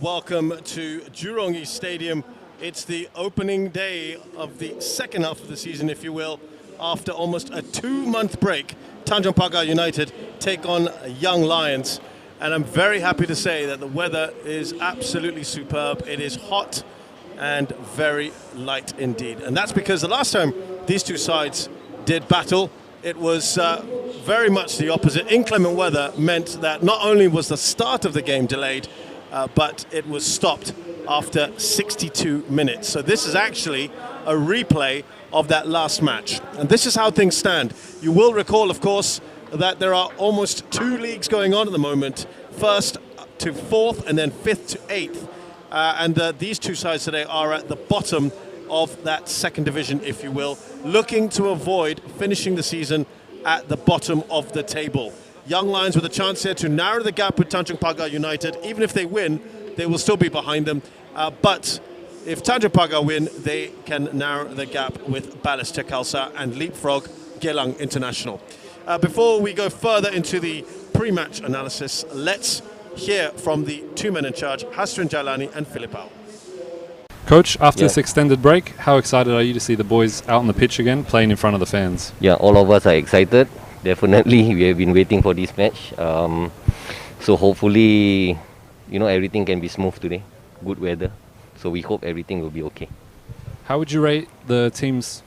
welcome to Jurong East Stadium. It's the opening day of the second half of the season, if you will. After almost a 2-month break, Tanjong Pagar United take on Young Lions. And I'm very happy to say that the weather is absolutely superb. It is hot and very light indeed. And that's because the last time these two sides did battle, it was very much the opposite. Inclement weather meant that not only was the start of the game delayed, but it was stopped after 62 minutes. So this is actually a replay of that last match. And this is how things stand. You will recall, of course, that there are almost 2 leagues going on at the moment. First to 4th and then 5th to 8th. And these two sides today are at the bottom of that second division, if you will, looking to avoid finishing the season at the bottom of the table. Young Lions with a chance here to narrow the gap with Tanjong Pagar United. Even if they win, they will still be behind them. But if Tanjong Pagar win, they can narrow the gap with Balestier Khalsa and leapfrog Geylang International. Before we go further into the pre-match analysis, let's hear from the two men in charge, Hasrin Jailani and Philippao. Coach, after this extended break, how excited are you to see the boys out on the pitch again, playing in front of the fans? Yeah, all of us are excited. Definitely, we have been waiting for this match. So hopefully, everything can be smooth today. Good weather. So we hope everything will be okay. How would you rate the team's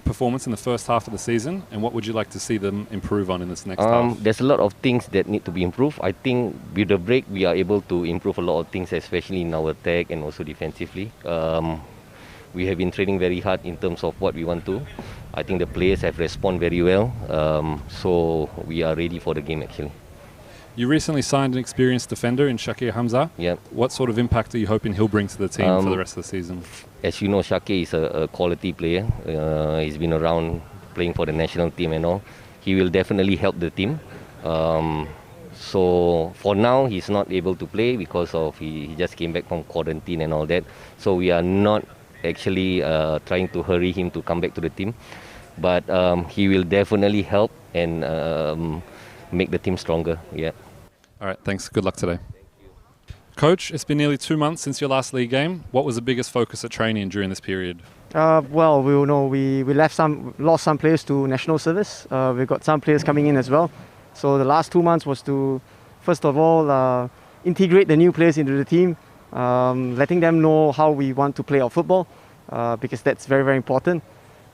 performance in the first half of the season, and what would you like to see them improve on in this next half? There's a lot of things that need to be improved. I think with the break, we are able to improve a lot of things, especially in our attack and also defensively. We have been training very hard in terms of what we want to. I think the players have responded very well, so we are ready for the game actually. You recently signed an experienced defender in Shakir Hamza. Yeah. What sort of impact are you hoping he'll bring to the team for the rest of the season? As you know, Shakir is a quality player. He's been around playing for the national team and all. He will definitely help the team. So for now, he's not able to play because of he just came back from quarantine and all that. So we are not actually trying to hurry him to come back to the team. But he will definitely help and make the team stronger. Yeah. All right, thanks. Good luck today. Coach, it's been nearly 2 months since your last league game. What was the biggest focus at training during this period? Well, we lost some players to national service. We've got some players coming in as well. So the last 2 months was to, first of all, integrate the new players into the team, letting them know how we want to play our football, because that's very, very important.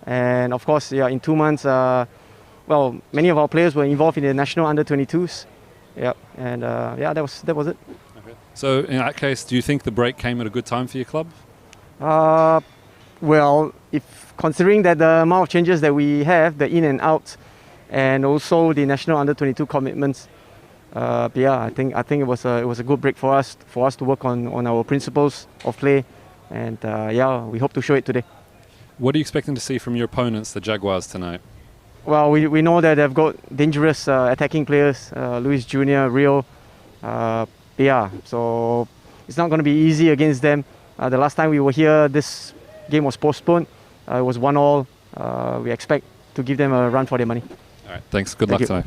And of course, in 2 months, many of our players were involved in the national under-22s. Yeah, and that was it. Okay. So in that case, do you think the break came at a good time for your club? Well, if considering that the amount of changes that we have, the in and out, and also the national under-22 commitments, I think it was a good break for us to work on our principles of play, and we hope to show it today. What are you expecting to see from your opponents, the Jaguars, tonight? Well, we know that they've got dangerous attacking players, Luis Jr., Rio. So it's not going to be easy against them. The last time we were here, this game was postponed. It was 1-1. We expect to give them a run for their money. All right, thanks. Good luck tonight.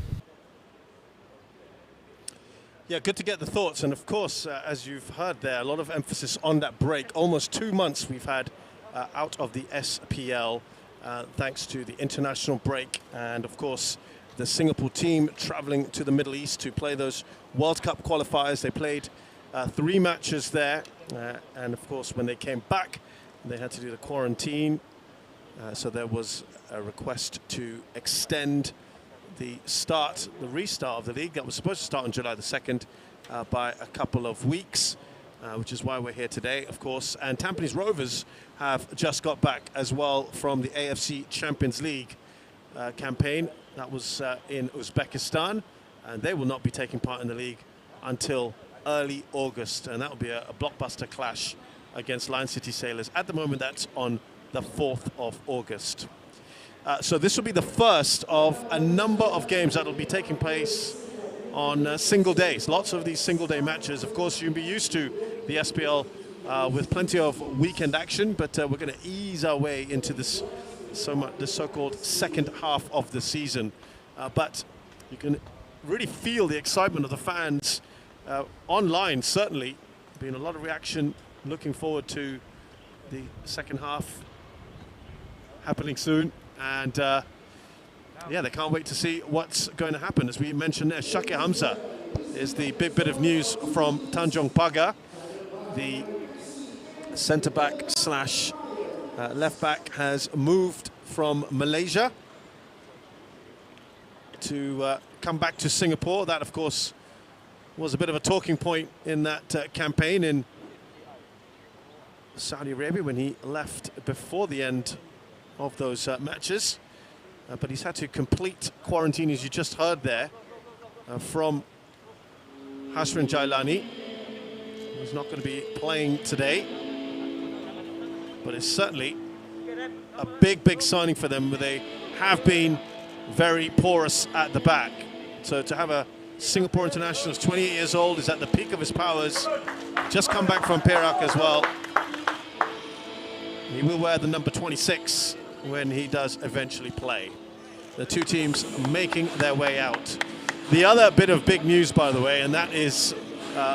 Yeah, good to get the thoughts. And of course, as you've heard there, a lot of emphasis on that break. Almost 2 months we've had out of the SPL, thanks to the international break. And of course, the Singapore team traveling to the Middle East to play those World Cup qualifiers. They played 3 matches there. And of course, when they came back, they had to do the quarantine. So there was a request to extend the restart of the league that was supposed to start on July the 2nd by a couple of weeks, which is why we're here today, of course. And Tampines Rovers have just got back as well from the AFC Champions League campaign. That was in Uzbekistan, and they will not be taking part in the league until early August, and that will be a blockbuster clash against Lion City Sailors. At the moment, that's on the 4th of August. So this will be the first of a number of games that will be taking place on single days. Lots of these single-day matches. Of course, you'll be used to the SPL with plenty of weekend action, but we're going to ease our way into this the so-called second half of the season. But you can really feel the excitement of the fans online, certainly, been a lot of reaction. Looking forward to the second half happening soon. And yeah, they can't wait to see what's going to happen. As we mentioned there, Shakir Hamza is the big bit of news from Tanjong Pagar. The centre-back slash left-back has moved from Malaysia to come back to Singapore. That, of course, was a bit of a talking point in that campaign in Saudi Arabia when he left before the end of those matches. But he's had to complete quarantine, as you just heard there, from Hasrin Jailani. He's not going to be playing today, but it's certainly a big signing for them. They have been very porous at the back. So to have a Singapore international who's 28 years old, is at the peak of his powers, just come back from Perak as well. He will wear the number 26 when he does eventually play. The two teams making their way out. The other bit of big news, by the way, and that is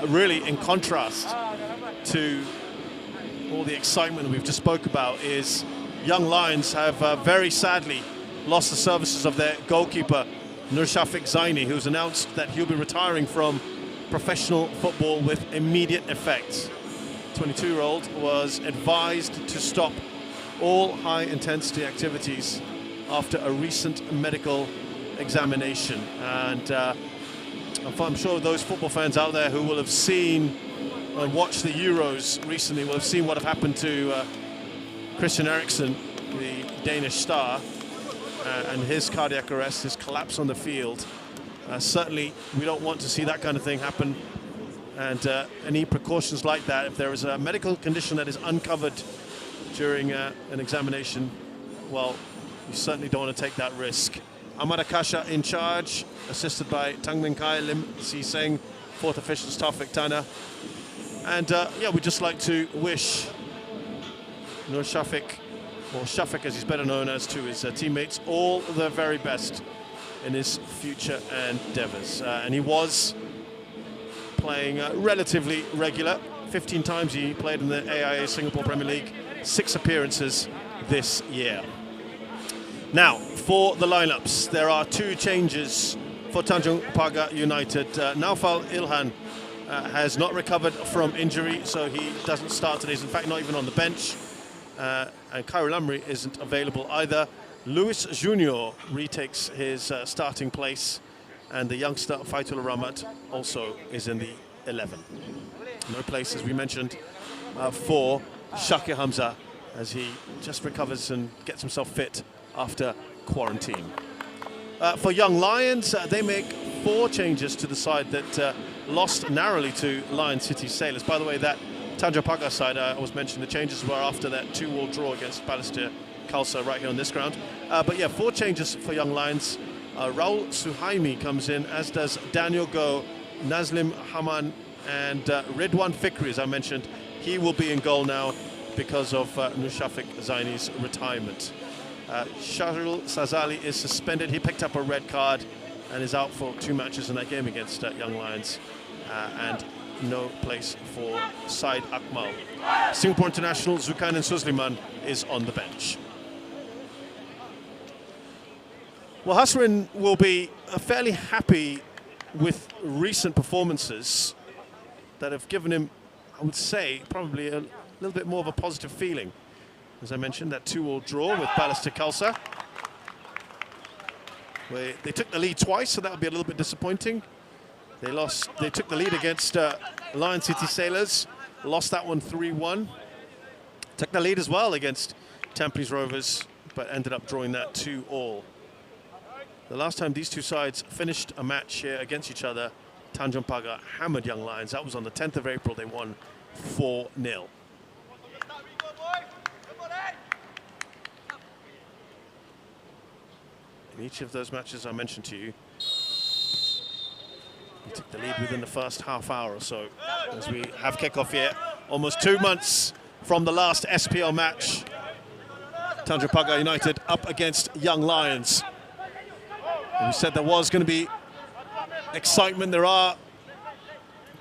really in contrast to all the excitement we've just spoke about, is Young Lions have very sadly lost the services of their goalkeeper, Nur Shafiq Zaini, who's announced that he'll be retiring from professional football with immediate effect. 22-year-old was advised to stop all high-intensity activities after a recent medical examination. And I'm sure those football fans out there who will have seen and watched the Euros recently will have seen what have happened to Christian Eriksen, the Danish star, and his cardiac arrest, his collapse on the field. Certainly, we don't want to see that kind of thing happen. And any precautions like that, if there is a medical condition that is uncovered during an examination, well, you certainly don't want to take that risk. Ahmad Akasha in charge, assisted by Tang Min Kai, Lim Si Seng, fourth officials Taufik Tana. And yeah, we'd just like to wish Nur Shafiq, or Shafiq as he's better known as, to his teammates, all the very best in his future endeavours. And he was playing relatively regular. 15 times he played in the AIA Singapore Premier League, 6 appearances this year. Now, for the lineups, there are 2 changes for Tanjong Pagar United. Naufal Ilhan has not recovered from injury, so he doesn't start today. He's in fact not even on the bench. And Khairul Amri isn't available either. Luis Junior retakes his starting place, and the youngster Faithullah Rahmat also is in the 11. No place, as we mentioned, for Shakir Hamza, as he just recovers and gets himself fit after quarantine. For Young Lions, they make 4 changes to the side that lost narrowly to Lion City Sailors. By the way, that Tanjong Pagar side, I was mentioning the changes were after that 2-2 draw against Balestier Khalsa right here on this ground. But yeah, 4 changes for Young Lions. Raul Suhaimi comes in, as does Daniel Goh, Nazlim Haman, and Ridwan Fikri, as I mentioned. He will be in goal now because of Nur Shafiq Zaini's retirement. Shahril Sazali is suspended. He picked up a red card and is out for 2 matches in that game against Young Lions. And no place for Said Akmal. Singapore international Zulkarnain Suzliman is on the bench. Well, Hasrin will be fairly happy with recent performances that have given him, I would say, probably a little bit more of a positive feeling. As I mentioned, that 2-2 draw with Balestier Khalsa. They took the lead twice, so that would be a little bit disappointing. They took the lead against Lion City Sailors, lost that one 3-1. Took the lead as well against Tampines Rovers, but ended up drawing that 2-2. The last time these two sides finished a match here against each other, Tanjong Pagar hammered Young Lions. That was on the 10th of April. They won 4-0. In each of those matches I mentioned to you, he took the lead within the first half hour or so. As we have kickoff here, almost 2 months from the last SPL match. Tanjong Pagar United up against Young Lions. And we said there was going to be excitement. There are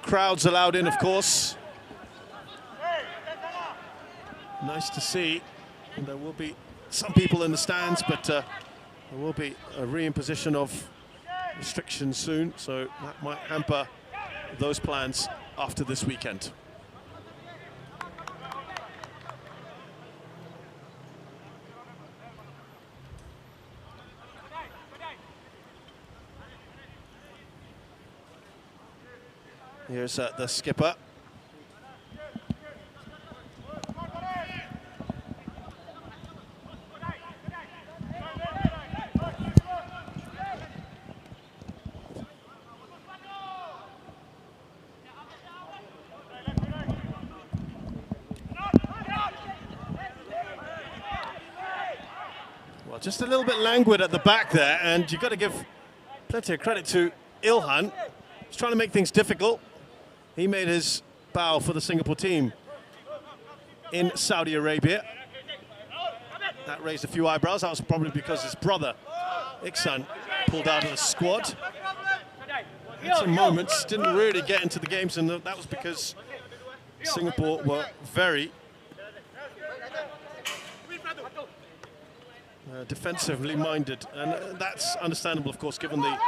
crowds allowed in, of course. Nice to see. And there will be some people in the stands, but there will be a reimposition of restrictions soon, so that might hamper those plans after this weekend. Here's the skipper. Well, just a little bit languid at the back there, and you've got to give plenty of credit to Ilhan. He's trying to make things difficult. He made his bow for the Singapore team in Saudi Arabia. That raised a few eyebrows. That was probably because his brother, Iksan, pulled out of the squad. Had some moments, didn't really get into the games, and that was because Singapore were very defensively minded. And that's understandable, of course, given the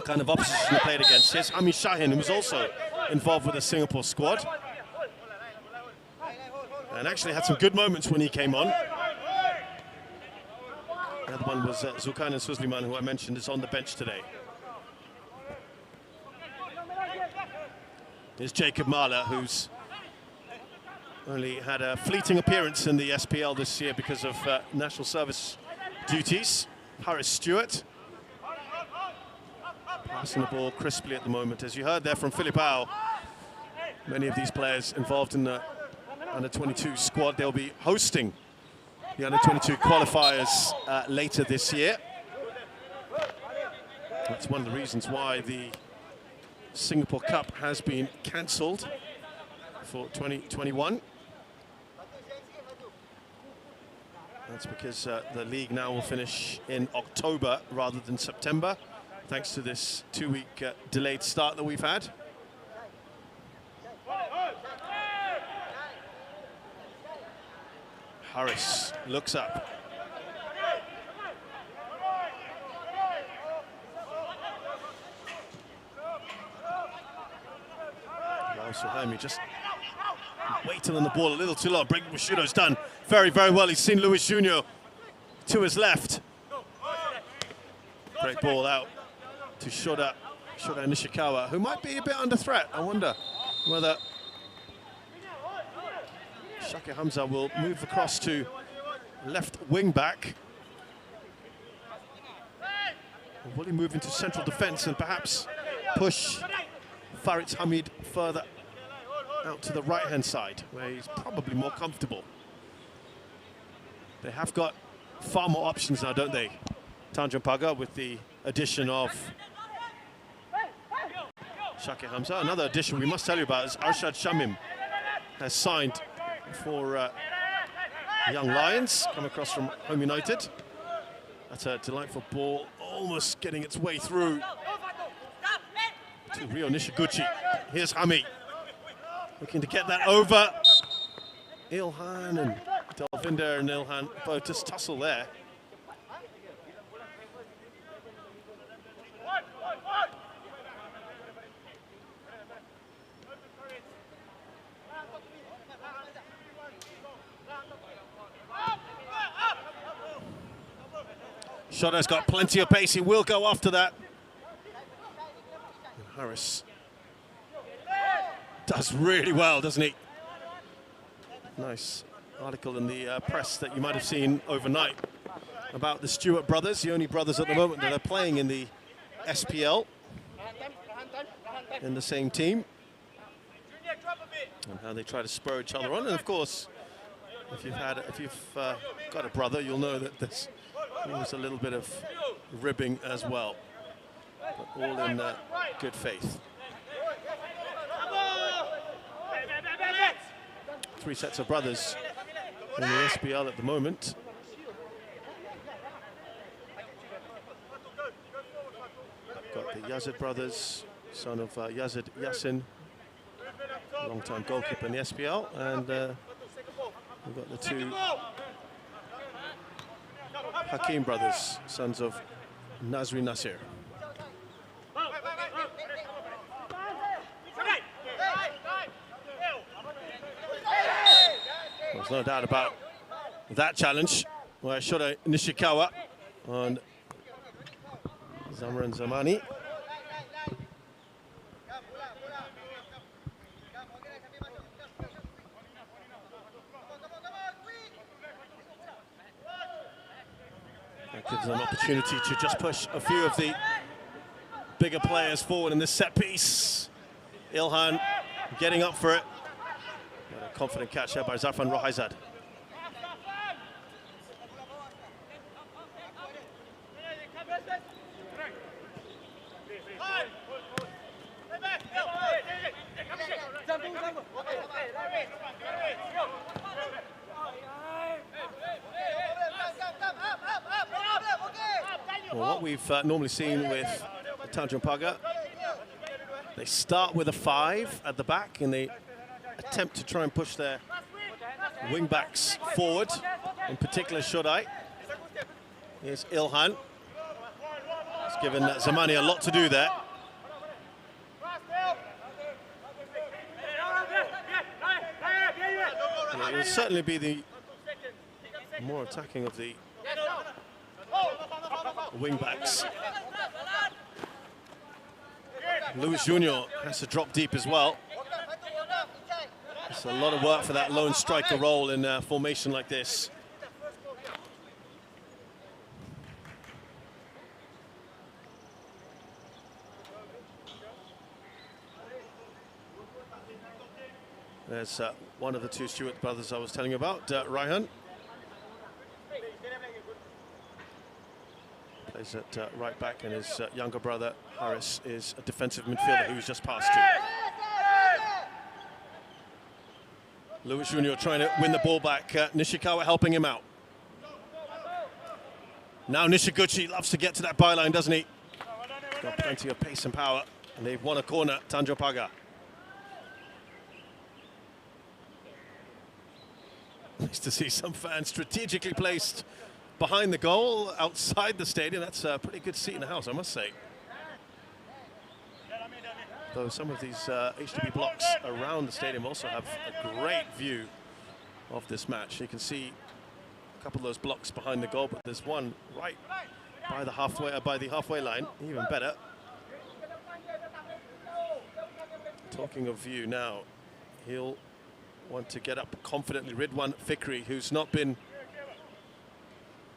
kind of opposition they played against. Here's Ami Shahin, who was also involved with the Singapore squad, and actually had some good moments when he came on. The other one was Zulkarnain Suzliman, who I mentioned is on the bench today. Here's Jacob Mahler, who's only had a fleeting appearance in the SPL this year because of national service duties. Harris Stewart passing the ball crisply at the moment. As you heard there from Filipao, many of these players involved in the under-22 squad, they'll be hosting the under-22 qualifiers later this year. That's one of the reasons why the Singapore Cup has been cancelled for 2021. That's because the league now will finish in October rather than September, thanks to this 2-week delayed start that we've had. Harris looks up. Suhaimi just waiting on the ball a little too long. Breaking Bushido's done very, very well. He's seen Luis Junior to his left. Great ball out to Shoda Nishikawa, who might be a bit under threat. I wonder whether Shakir Hamza will move across to left wing back. Or will he move into central defence and perhaps push Farid Hamid further out to the right-hand side, where he's probably more comfortable? They have got far more options now, don't they? Tanjong Pagar, with the addition of Shakir Hamza. Another addition we must tell you about is Arshad Shamim has signed for Young Lions, come across from Home United. That's a delightful ball, almost getting its way through to Rio Nishiguchi. Here's Hami, looking to get that over. Ilhan and Delvinder and Ilhan both just tussle there. Shoda's got plenty of pace, he will go after that. And Harris does really well, doesn't he? Nice article in the press that you might have seen overnight about the Stewart brothers, the only brothers at the moment that are playing in the SPL in the same team, and how they try to spur each other on. And of course, if you've got a brother, you'll know that there's always a little bit of ribbing as well, but all in good faith. 3 sets of brothers in the SPL at the moment. Got the Yazid brothers, son of Yazid Yassin, long-time goalkeeper in the SPL, and We've got the two Hakim brothers, sons of Nazri Nasir. There's no doubt about that challenge, where Shoda Nishikawa on Zamran Zamani. That gives them an opportunity to just push a few of the bigger players forward in this set piece. Ilhan getting up for it. Got a confident catch there by Zafran Rohaizad. Well, what we've normally seen with Tanjong Pagar, they start with a 5 at the back and they attempt to try and push their wing backs forward, in particular Shodai. Here's Ilhan. It's given Zamani a lot to do there. Yeah, it will certainly be the more attacking of the wing backs. Luis Junior has to drop deep as well. It's a lot of work for that lone striker role in a formation like this. There's one of the two Stewart brothers I was telling you about, Raihan. Plays at right back, and his younger brother, Harris, is a defensive midfielder who was just passed to. Luis Junior trying to win the ball back. Nishikawa helping him out. Now Nishiguchi loves to get to that byline, doesn't he? Got plenty of pace and power, and they've won a corner, Tanjong Pagar. Nice to see some fans strategically placed behind the goal, outside the stadium. That's a pretty good seat in the house, I must say. Though some of these HDB blocks around the stadium also have a great view of this match. You can see a couple of those blocks behind the goal, but there's one right by the halfway line, even better. Talking of view now, he'll want to get up confidently. Ridwan Fikri, who's not been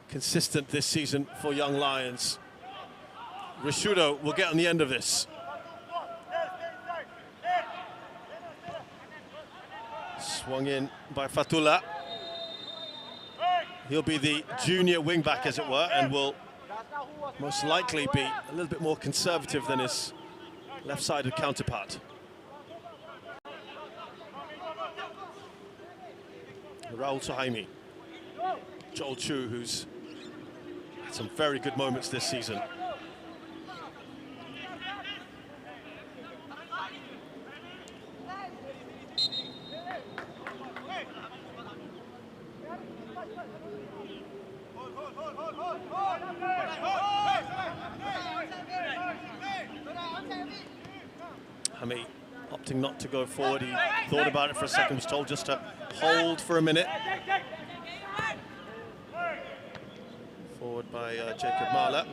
consistent this season for Young Lions. Rishudo will get on the end of this. Swung in by Fatullah. He'll be the junior wing-back, as it were, and will most likely be a little bit more conservative than his left-sided counterpart. Raul Suhaimi. Joel Chu, who's had some very good moments this season. Hami opting not to go forward. He thought about it for a second, was told just to hold for a minute. Forward by Jacob Mahler.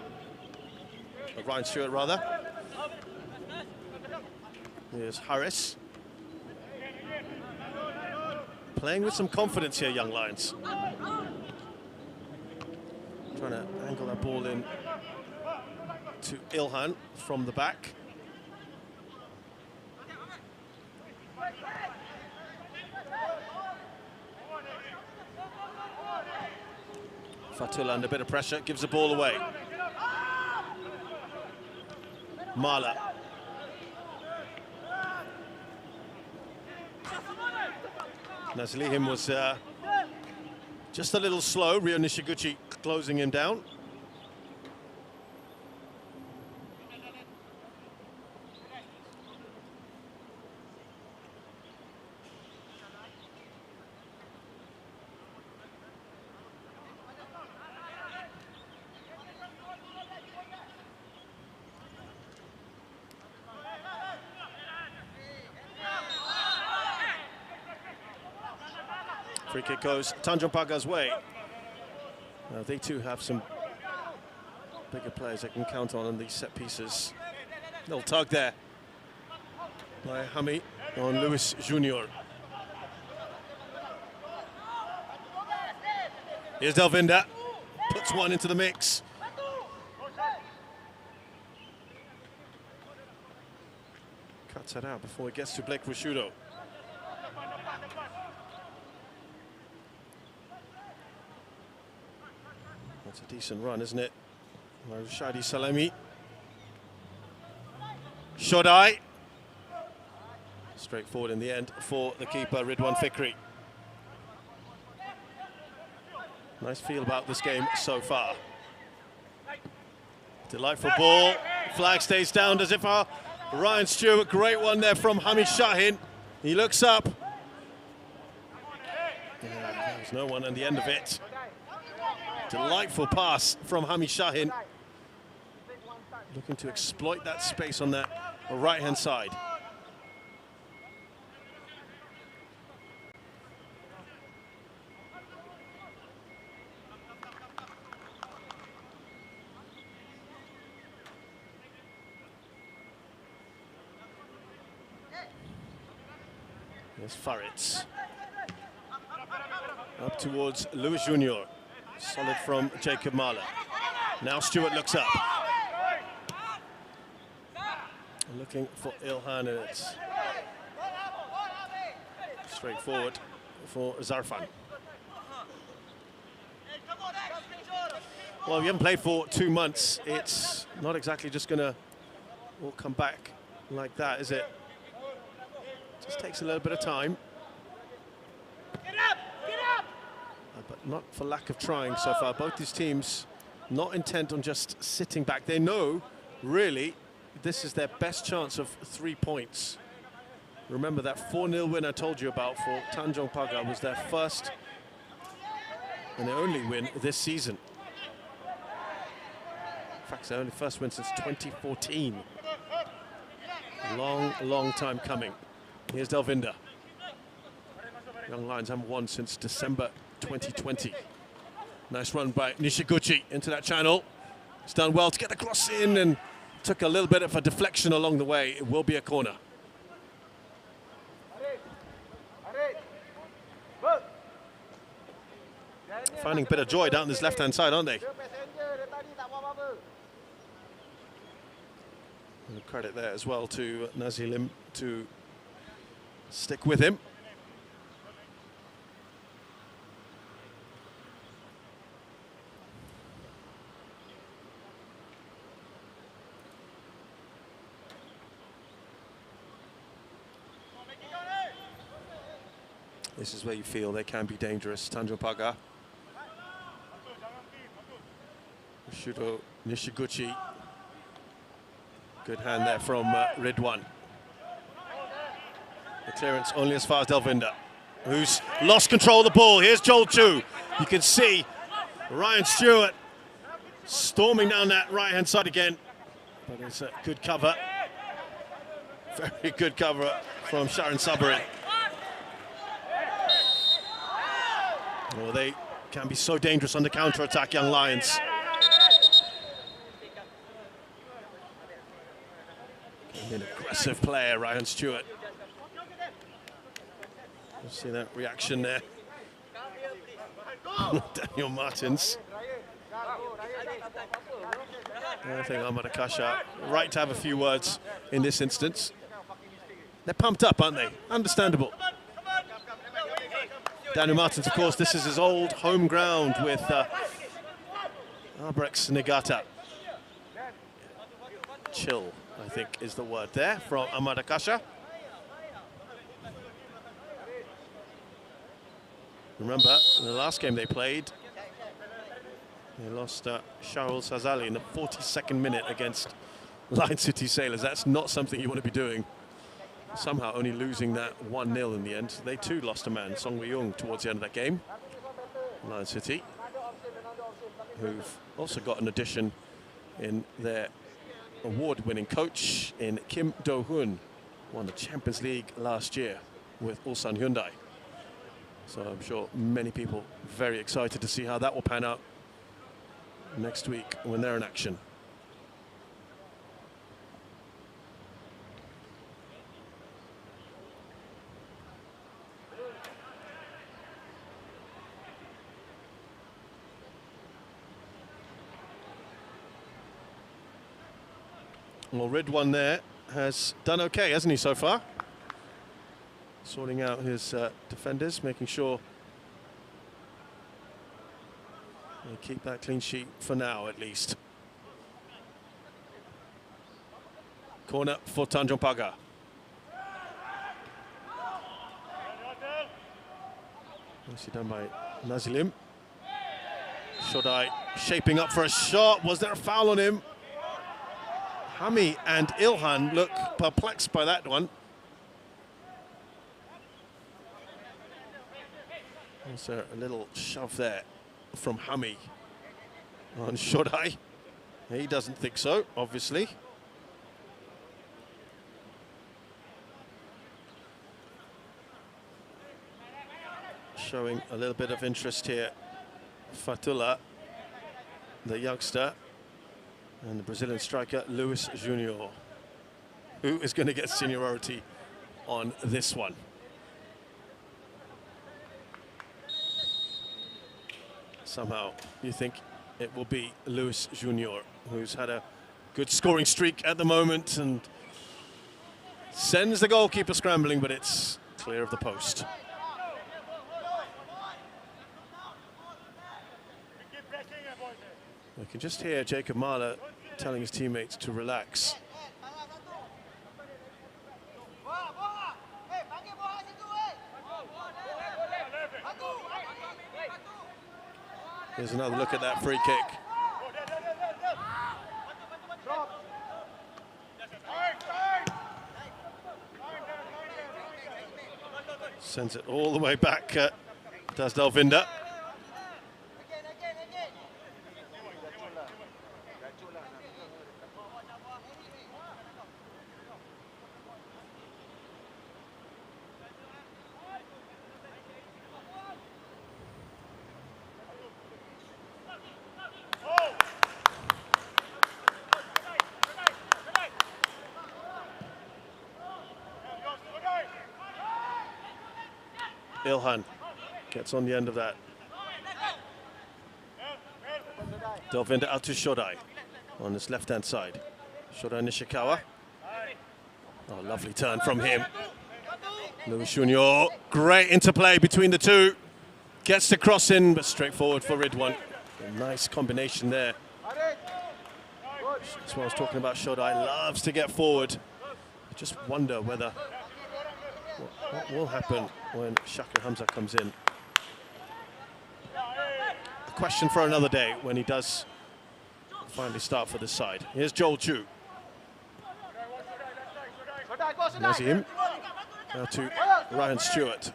Ryan Stewart, rather. Here's Harris. Playing with some confidence here, Young Lions. Trying to angle that ball in to Ilhan from the back. Fatullah under a bit of pressure, gives the ball away. Mahler. Nazlihim was just a little slow. Ryo Nishiguchi closing him down. Free kick goes Tanjong Pagar's way. Now they too have some bigger players they can count on these set pieces. Little tug there by Hami on Luis Junior. Here's Delvinda, puts one into the mix. Cuts it out before it gets to Blake Rusciuto. That's a decent run, isn't it? Shadi Salemi. Shodai. Straightforward in the end for the keeper, Ridwan Fikri. Nice feel about this game so far. Delightful ball. Flag stays down as if Ryan Stewart. Great one there from Hamid Shahin. He looks up. Yeah, there's no one on the end of it. Delightful pass from Hamid Shahin. Looking to exploit that space on that right-hand side. There's Faritz. Up towards Luis Junior. Solid from Jacob Mahler. Now Stewart looks up. Looking for Ilhan, and it's straightforward for Zarfan. Well, we haven't played for 2 months. It's not exactly just going to all come back like that, is it? Just takes a little bit of time. But not for lack of trying so far. Both these teams not intent on just sitting back. They know, really, this is their best chance of 3 points. Remember that 4-0 win I told you about for Tanjong Pagar was their first and their only win this season. In fact, it's their only first win since 2014. Long, long time coming. Here's Delvinda. Young Lions haven't won since December 2020. Nice run by Nishiguchi into that channel. It's done well to get the cross in and took a little bit of a deflection along the way. It will be a corner. Finding a bit of joy down this left-hand side, aren't they? And credit there as well to Nazilim to stick with him. This is where you feel they can be dangerous. Tanjong Pagar. Rusciuto, Nishiguchi. Good hand there from Ridwan. The clearance only as far as Delvinda, who's lost control of the ball. Here's Joel Chu. You can see Ryan Stewart storming down that right-hand side again. But it's a good cover. Very good cover from Sharon Sabari. Well, they can be so dangerous on the counter-attack, Young Lions. An aggressive player, Ryan Stewart. You see that reaction there. Daniel Martins. I think Ahmad Akasha, right to have a few words in this instance. They're pumped up, aren't they? Understandable. Daniel Martins, of course, this is his old home ground with Albrechts Negata. Chill, I think, is the word there from Ahmad Akasha. Remember, in the last game they played, they lost Shahrul Sazali in the 42nd minute against Lion City Sailors. That's not something you want to be doing. Somehow only losing that 1-0 in the end. They too lost a man, Song Wei-Yung, towards the end of that game. Lion City, who've also got an addition in their award-winning coach in Kim Do-hoon, won the Champions League last year with Ulsan Hyundai. So I'm sure many people very excited to see how that will pan out next week when they're in action. Well, Ridwan there has done okay, hasn't he, so far? Sorting out his defenders, making sure they keep that clean sheet for now, at least. Corner for Tanjong Pagar. Nicely done by Nazilim. Shodai shaping up for a shot. Was there a foul on him? Hami and Ilhan look perplexed by that one. Also a little shove there from Hami on Shodai. He doesn't think so, obviously. Showing a little bit of interest here. Fatullah, the youngster, and the Brazilian striker, Luis Junior, who is going to get seniority on this one. Somehow you think it will be Luis Junior, who's had a good scoring streak at the moment and sends the goalkeeper scrambling, but it's clear of the post. We can just hear Jacob Mahler telling his teammates to relax. Here's another look at that free kick. Sends it all the way back, does Dalvinda. Ilhan gets on the end of that. Dalvinda out to Shodai on his left-hand side. Shodai Nishikawa. Oh, lovely turn from him. Luis Junior, great interplay between the two. Gets the cross in, but straightforward for Ridwan. A nice combination there. That's what I was talking about. Shodai loves to get forward. I just wonder whether what will happen when Shaka Hamza comes in. A question for another day when he does finally start for this side. Here's Joel Chu. Nazim. Now to Ryan Stewart.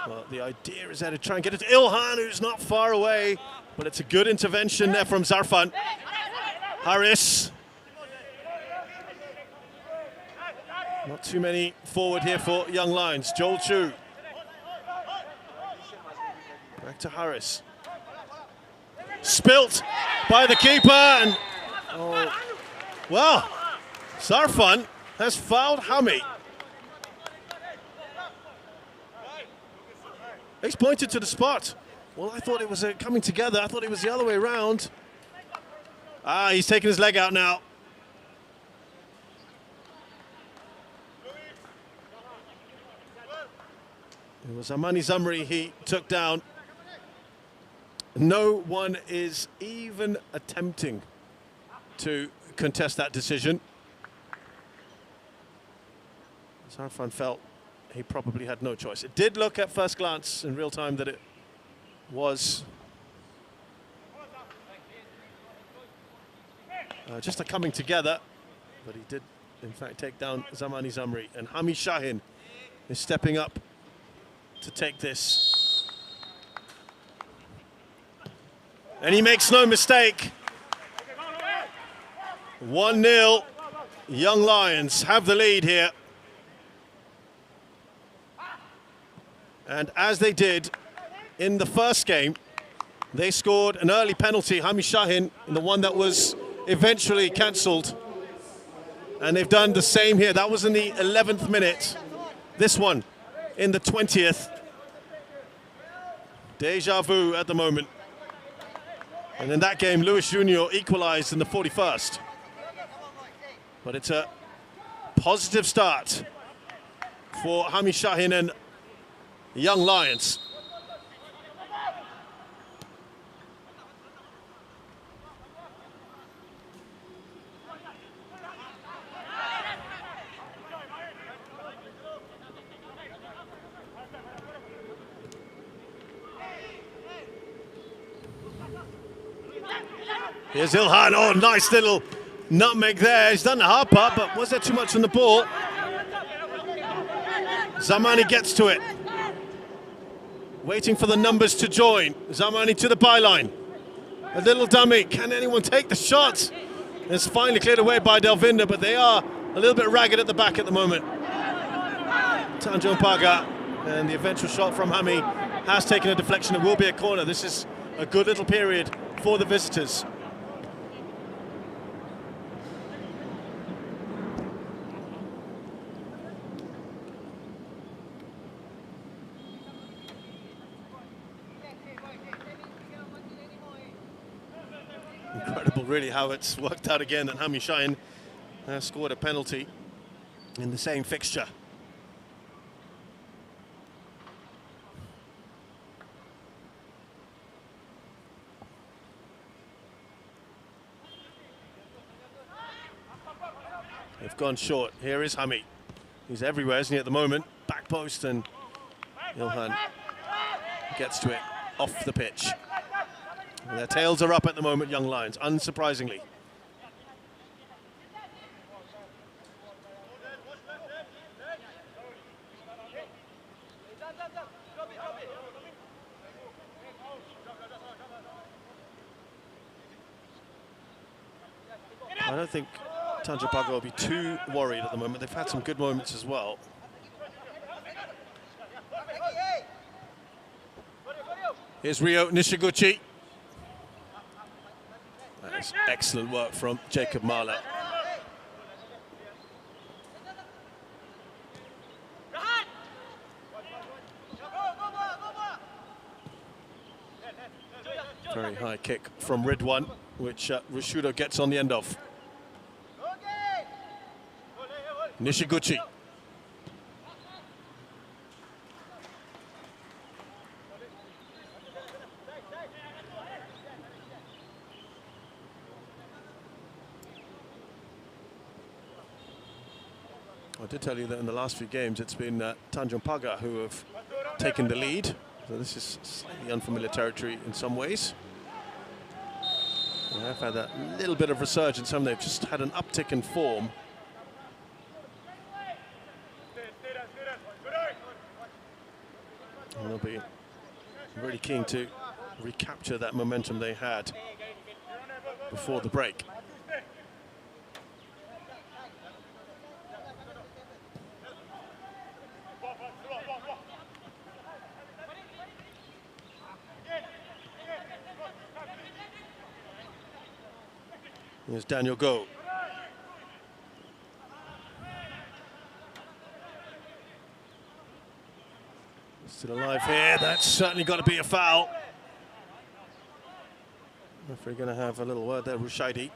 Well, the idea is that to try and get it to Ilhan, who's not far away, but it's a good intervention there from Zarfan. Harris. Not too many forward here for Young Lions. Joel Chu. Back to Harris. Spilt by the keeper, and well, Zarfan has fouled Hami. He's pointed to the spot. Well, I thought it was coming together. I thought it was the other way around. Ah, he's taking his leg out now. It was Amani Zamri he took down. No one is even attempting to contest that decision. Zarfan felt he probably had no choice. It did look at first glance in real time that it was just a coming together, but he did in fact take down Zamani Zamri, and Hami Shahin is stepping up to take this. And he makes no mistake. 1-0. Young Lions have the lead here. And as they did in the first game, they scored an early penalty, Hami Shahin, in the one that was eventually cancelled. And they've done the same here. That was in the 11th minute. This one in the 20th. Deja vu at the moment. And in that game, Luis Junior equalised in the 41st. But it's a positive start for Hami Shahin and the Young Lions. Here's Ilhan. Oh, nice little nutmeg there. He's done the hard part, but was there too much on the ball? Zamani gets to it. Waiting for the numbers to join. Zamani to the byline. A little dummy. Can anyone take the shot? It's finally cleared away by Delvinder, but they are a little bit ragged at the back at the moment. Tanjong Pagar, and the eventual shot from Hami has taken a deflection. It will be a corner. This is a good little period for the visitors. Incredible, really, how it's worked out again that Hami Shahin has scored a penalty in the same fixture. They've gone short. Here is Hami. He's everywhere, isn't he, at the moment? Back post, and Ilhan gets to it off the pitch. And their tails are up at the moment, Young Lions, unsurprisingly. I don't think Tanjong Pagar will be too worried at the moment. They've had some good moments as well. Here's Ryo Nishiguchi. That is excellent work from Jacob Mahler. Very high kick from Ridwan, which Rushudo gets on the end of. Nishiguchi. I did tell you that in the last few games it's been Tanjong Pagar who have taken the lead. So this is slightly unfamiliar territory in some ways. They have had that little bit of resurgence. They've just had an uptick in form. And they'll be really keen to recapture that momentum they had before the break. Here's Daniel Go. Still alive here. That's certainly got to be a foul. Referee going to have a little word there, Rushaidi.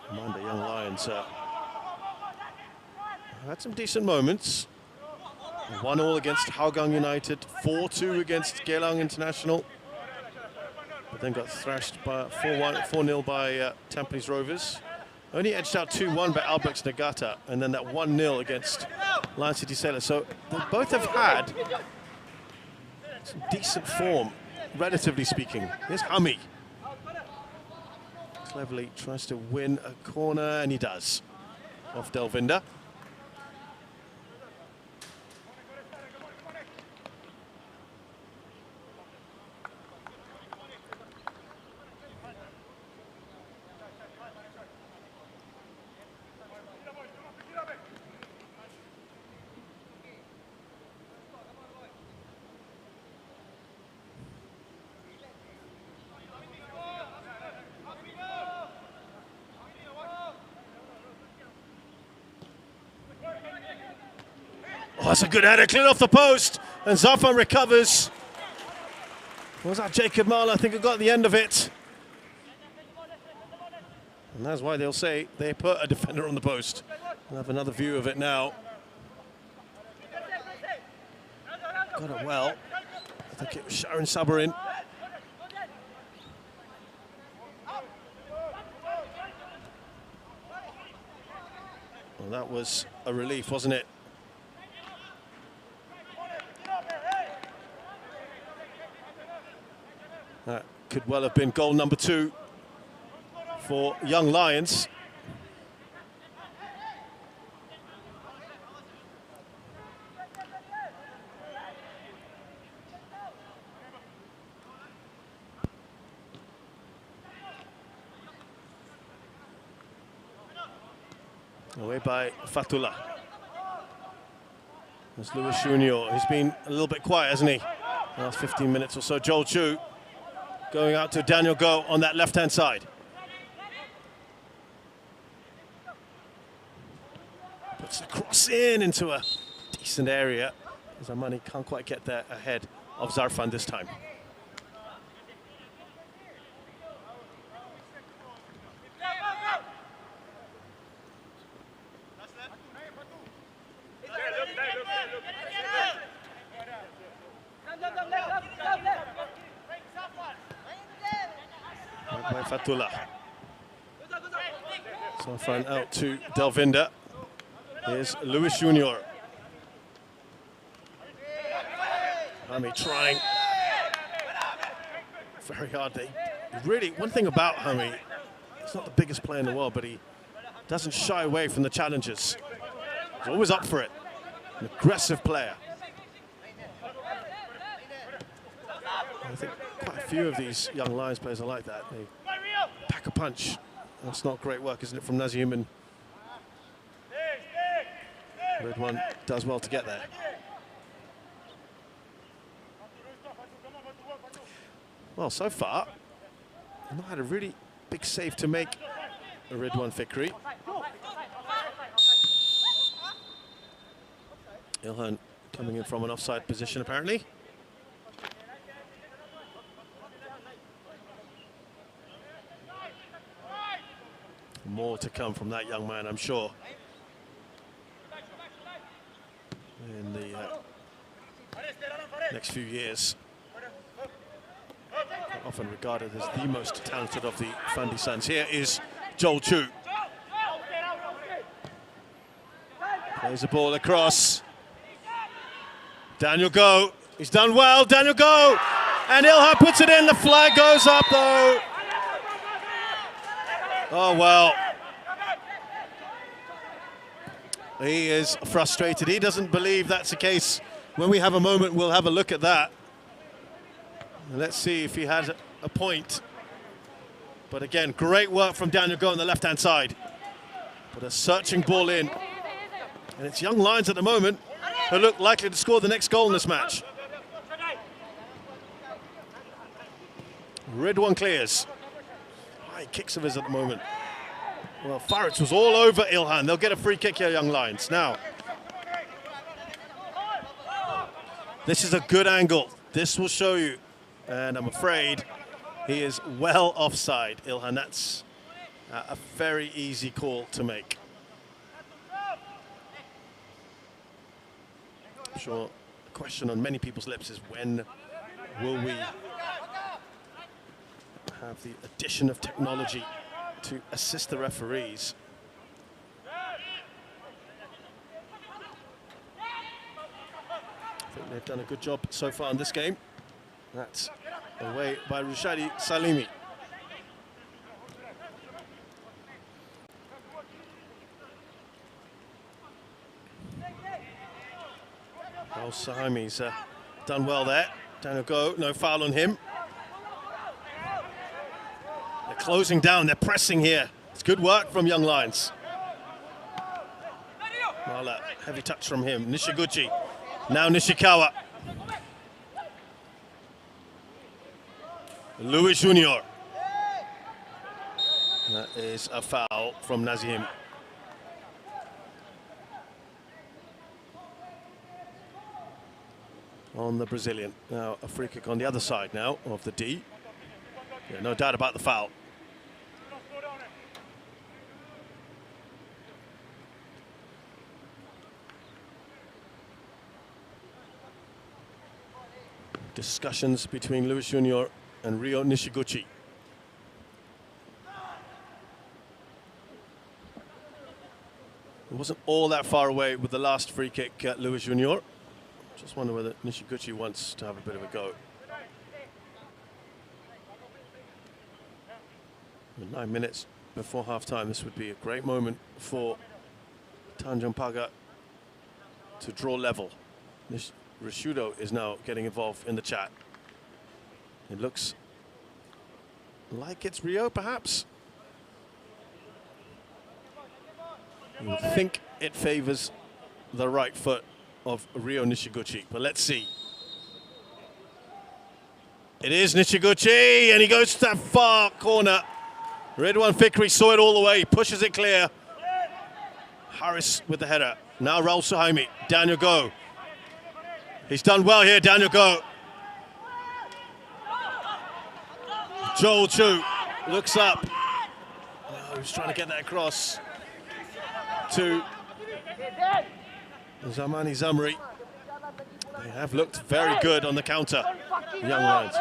Amanda Young Lions had some decent moments. 1-1 against Hougang United, 4-2 against Geylang International, but then got thrashed by 4-0 by Tampines Rovers. Only edged out 2-1 by Albrecht Nagata, and then that 1-0 against Lion City Sailors. So they both have had some decent form, relatively speaking. Here's Hami. Cleverly tries to win a corner, and he does, off Delvinder. Oh, that's a good header, cleared off the post, and Zarfan recovers. Was that Jacob Marler, I think, who got the end of it? And that's why they'll say they put a defender on the post. We'll have another view of it now. Got it well. I think it was Sharon Sabarin. Well, that was a relief, wasn't it? That could well have been goal number 2 for Young Lions. Away by Fatullah. There's Lewis Junior. He's been a little bit quiet, hasn't he? The last 15 minutes or so. Joel Chu going out to Daniel Go on that left-hand side. Puts the cross into a decent area. Zamani can't quite get there ahead of Zarfan this time. By Fatullah. Zarfan out to Delvinder. Here's Lewis Junior. Hami trying very hard. Really, one thing about Hami, he's not the biggest player in the world, but he doesn't shy away from the challenges. He's always up for it. An aggressive player. I think quite a few of these young Lions players are like that. They pack a punch. That's not great work, isn't it, from Nazim? And Red One does well to get there. Well, so far, I've not had a really big save to make a Red One Fikri. Ilhan coming in from an offside position, apparently. More to come from that young man, I'm sure. In the next few years. Often regarded as the most talented of the Fandi sons. Here is Joel Chu. Plays the ball across. Daniel Go. He's done well. Daniel Go. And Ilhan puts it in. The flag goes up, though. Oh, well. He is frustrated. He doesn't believe that's the case. When we have a moment, we'll have a look at that. And let's see if he has a point. But again, great work from Daniel Go on the left-hand side. But a searching ball in. And it's Young Lions at the moment who look likely to score the next goal in this match. Red One clears. High kicks of his at the moment. Well, Faritz was all over Ilhan. They'll get a free kick here, Young Lions. Now, this is a good angle. This will show you. And I'm afraid he is well offside, Ilhan. That's a very easy call to make. I'm sure the question on many people's lips is when will we have the addition of technology to assist the referees? I think they've done a good job so far in this game. That's away by Rushadi Salimi. Oh, Sahami's done well there. Daniel Go, no foul on him. They're closing down, they're pressing here. It's good work from Young Lions. Mala, heavy touch from him. Nishiguchi, now Nishikawa. Louis Junior. That is a foul from Nazim. on the Brazilian. Now a free kick on the other side now of the D. Yeah, no doubt about the foul. Discussions between Luis Junior and Ryo Nishiguchi. It wasn't all that far away with the last free kick at Luis Junior. Just wonder whether Nishiguchi wants to have a bit of a go. With 9 minutes before half-time, this would be a great moment for Tanjong Pagar to draw level. Rishudo is now getting involved in the chat. It looks like it's Rio, perhaps. You would think it favours the right foot of Ryo Nishiguchi, but let's see. It is Nishiguchi, and he goes to that far corner. Ridwan Fikri saw it all the way, pushes it clear. Harris with the header. Now Raul Suhaimi, Daniel Go. He's done well here, Daniel Go. Joel Chu looks up. Oh, he's trying to get that across to Zamani Zamri. They have looked very good on the counter, the young Lions.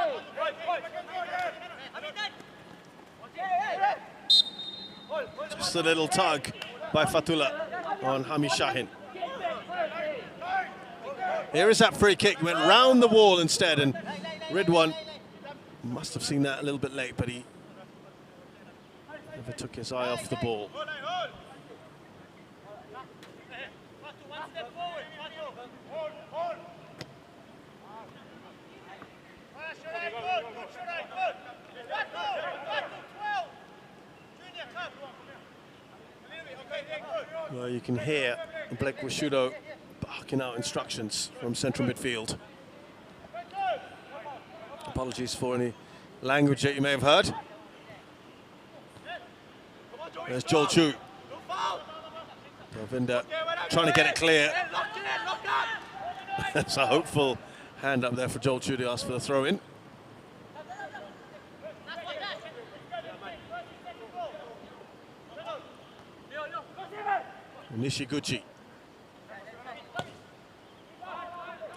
Just a little tug by Fatullah on Hami Shahin. Here is that free kick, went round the wall instead, and Ridwan must have seen that a little bit late, but he never took his eye off the ball. Well, you can hear Blake Rishudo barking out instructions from central midfield. Apologies for any language that you may have heard. There's Joel Chu. Delvinda trying to get it clear. That's a hopeful hand up there for Joel Chu to ask for the throw-in. Nishiguchi.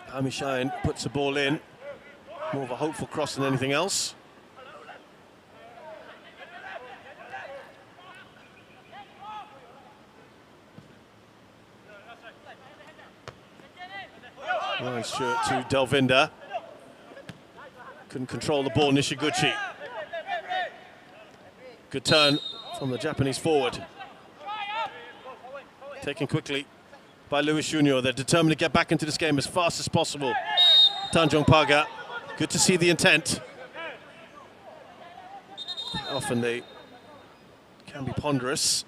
Hami Shahin puts the ball in. More of a hopeful cross than anything else. Ryan Stewart to Delvinda. Couldn't control the ball, Nishiguchi. Good turn from the Japanese forward. Taken quickly by Luis Junior. They're determined to get back into this game as fast as possible. Tanjong Pagar, good to see the intent. Often they can be ponderous.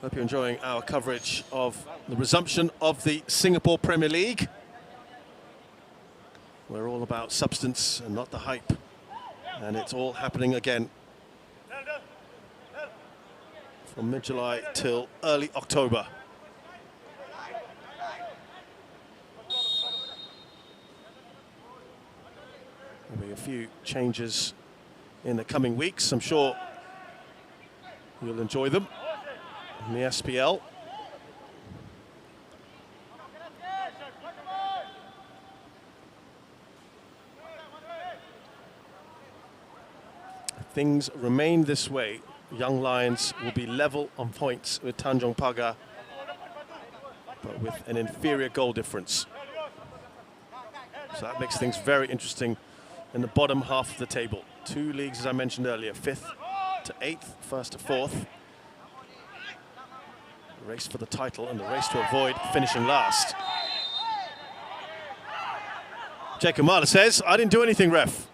Hope you're enjoying our coverage of the resumption of the Singapore Premier League. We're all about substance and not the hype. And it's all happening again from mid-July till early October. There'll be a few changes in the coming weeks. I'm sure you'll enjoy them in the SPL. If things remain this way, Young Lions will be level on points with Tanjong Pagar, but with an inferior goal difference. So that makes things very interesting in the bottom half of the table. Two leagues, as I mentioned earlier, 5th to 8th, 1st to 4th. The race for the title and the race to avoid finishing last. Jacob Marler says, I didn't do anything, ref.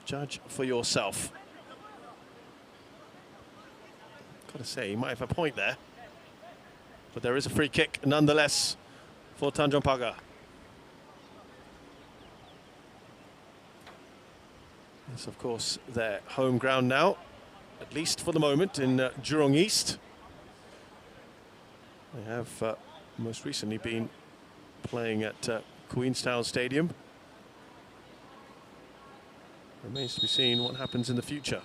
Judge for yourself. Gotta say, he might have a point there. But there is a free kick nonetheless for Tanjong Pagar. It's, of course, their home ground now, at least for the moment, in Jurong East. They have most recently been playing at Queenstown Stadium. Remains to be seen what happens in the future.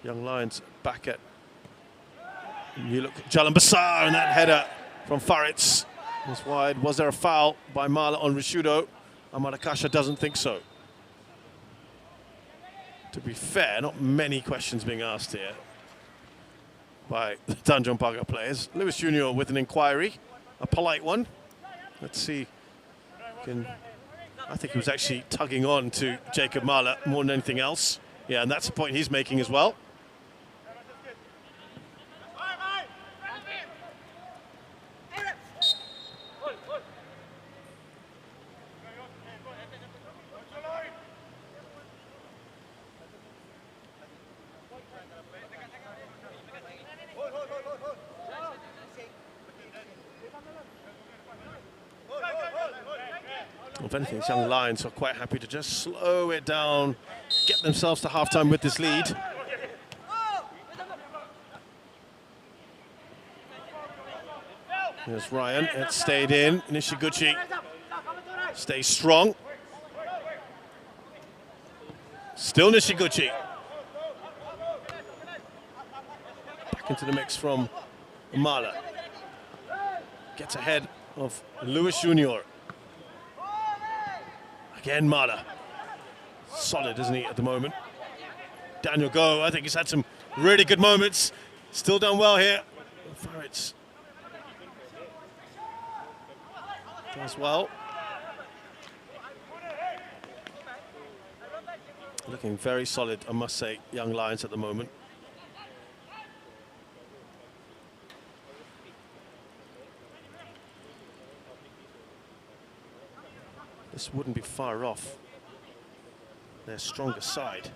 Young Lions back at... You look, Jalan Besar, and that header from Faritz was wide. Was there a foul by Mala on Rishudo? Amadakasha doesn't think so. To be fair, not many questions being asked here by the Tanjong Pagar players. Lewis Jr. with an inquiry, a polite one. Let's see. I think he was actually tugging on to Jacob Mala more than anything else. Yeah, and that's the point he's making as well. If anything, these young Lions are quite happy to just slow it down, get themselves to half-time with this lead. There's Ryan, it stayed in. Nishiguchi stays strong. Still Nishiguchi. Back into the mix from Mala. Gets ahead of Lewis Jr. Again, Mala. Solid, isn't he, at the moment? Daniel Go, I think he's had some really good moments. Still done well here. Faritz does well. Looking very solid, I must say, young Lions at the moment. This wouldn't be far off their stronger side.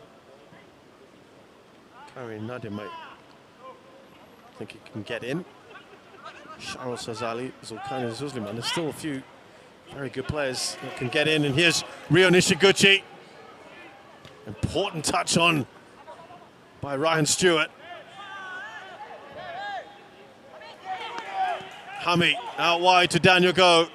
Karim Nadim might think he can get in. Charles Sazali, Zulkarnain Zuzliman. There's still a few very good players that can get in. And here's Ryo Nishiguchi. Important touch on by Ryan Stewart. Hami out wide to Daniel Go.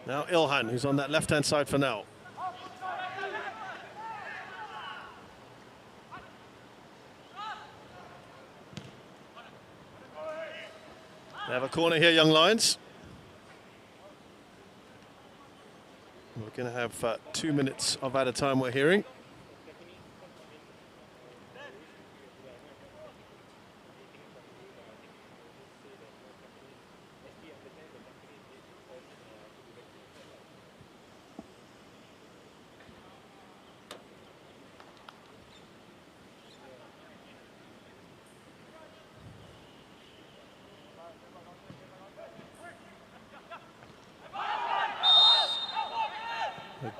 Now Ilhan, who's on that left-hand side for now. They have a corner here, young Lions. We're going to have 2 minutes of added time, we're hearing.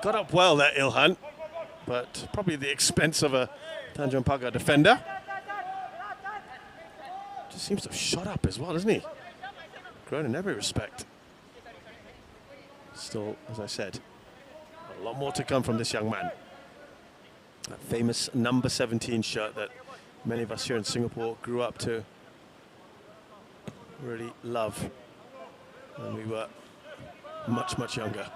Got up well there, Ilhan, but probably at the expense of a Tanjong Pagar defender. Just seems to have shot up as well, doesn't he? Grown in every respect. Still, as I said, a lot more to come from this young man. That famous number 17 shirt that many of us here in Singapore grew up to really love when we were much, much younger.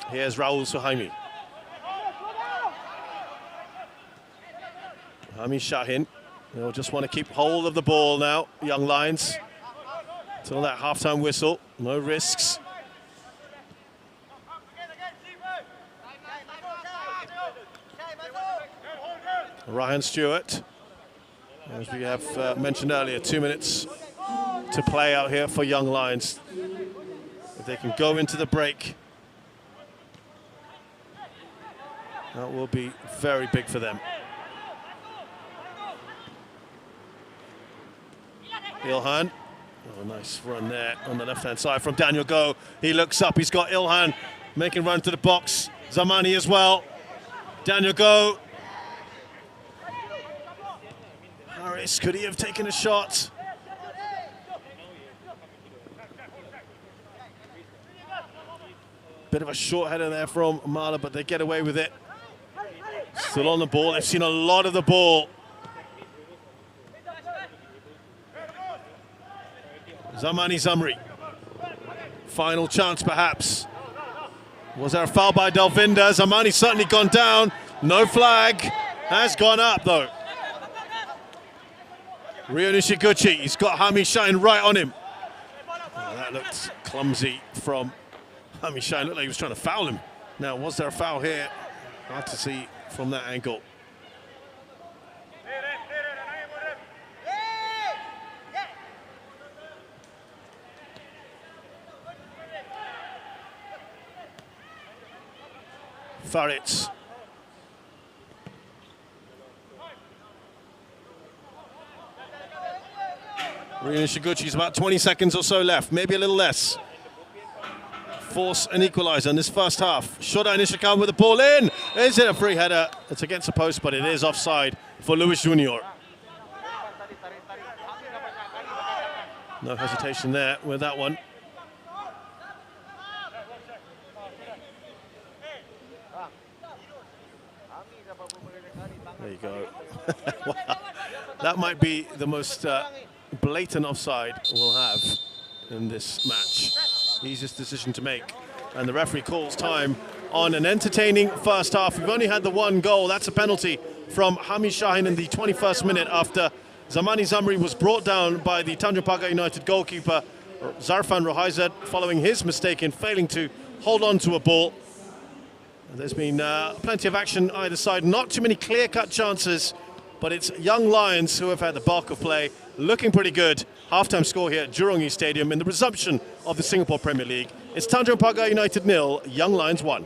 Here's Raul Suhaimi. Hami Shahin. They'll just want to keep hold of the ball now, young Lions. Till that halftime whistle, no risks. Ryan Stewart, as we have mentioned earlier, 2 minutes to play out here for young Lions. If they can go into the break, that will be very big for them. Ilhan Oh, nice run there on the left-hand side from Daniel Go. He looks up, he's got Ilhan making run to the box. Zamani as well. Daniel Go. Harris, could he have taken a shot? Bit of a short header there from Mala, but they get away with it. Still on the ball, they've seen a lot of the ball. Zamani Zamri. Final chance perhaps. Was there a foul by Delvinda? Zamani certainly gone down. No flag. Has gone up though. Ryo Nishiguchi, he's got Hami Shine right on him. Oh, that looked clumsy from Hami Shine. Looked like he was trying to foul him. Now, was there a foul here? Hard to see from that angle. Faritz. Ryo Nishiguchi's about 20 seconds or so left, maybe a little less. Force an equaliser in this first half. Shodai Nishikawa with the ball in. Is it a free header? It's against the post, but it is offside for Luis Junior. No hesitation there with that one. There you go. Wow. That might be the most blatant offside we'll have in this match. Easiest decision to make. And the referee calls time on an entertaining first half. We've only had the one goal. That's a penalty from Hami Shahin in the 21st minute after Zamani Zamri was brought down by the Tanjong Pagar United goalkeeper Zarfan Rohaizad following his mistake in failing to hold on to a ball. There's been plenty of action either side, not too many clear-cut chances, but it's Young Lions who have had the bulk of play, looking pretty good. Half-time score here at Jurong East Stadium in the resumption of the Singapore Premier League. It's Tanjong Pagar United 0, Young Lions 1.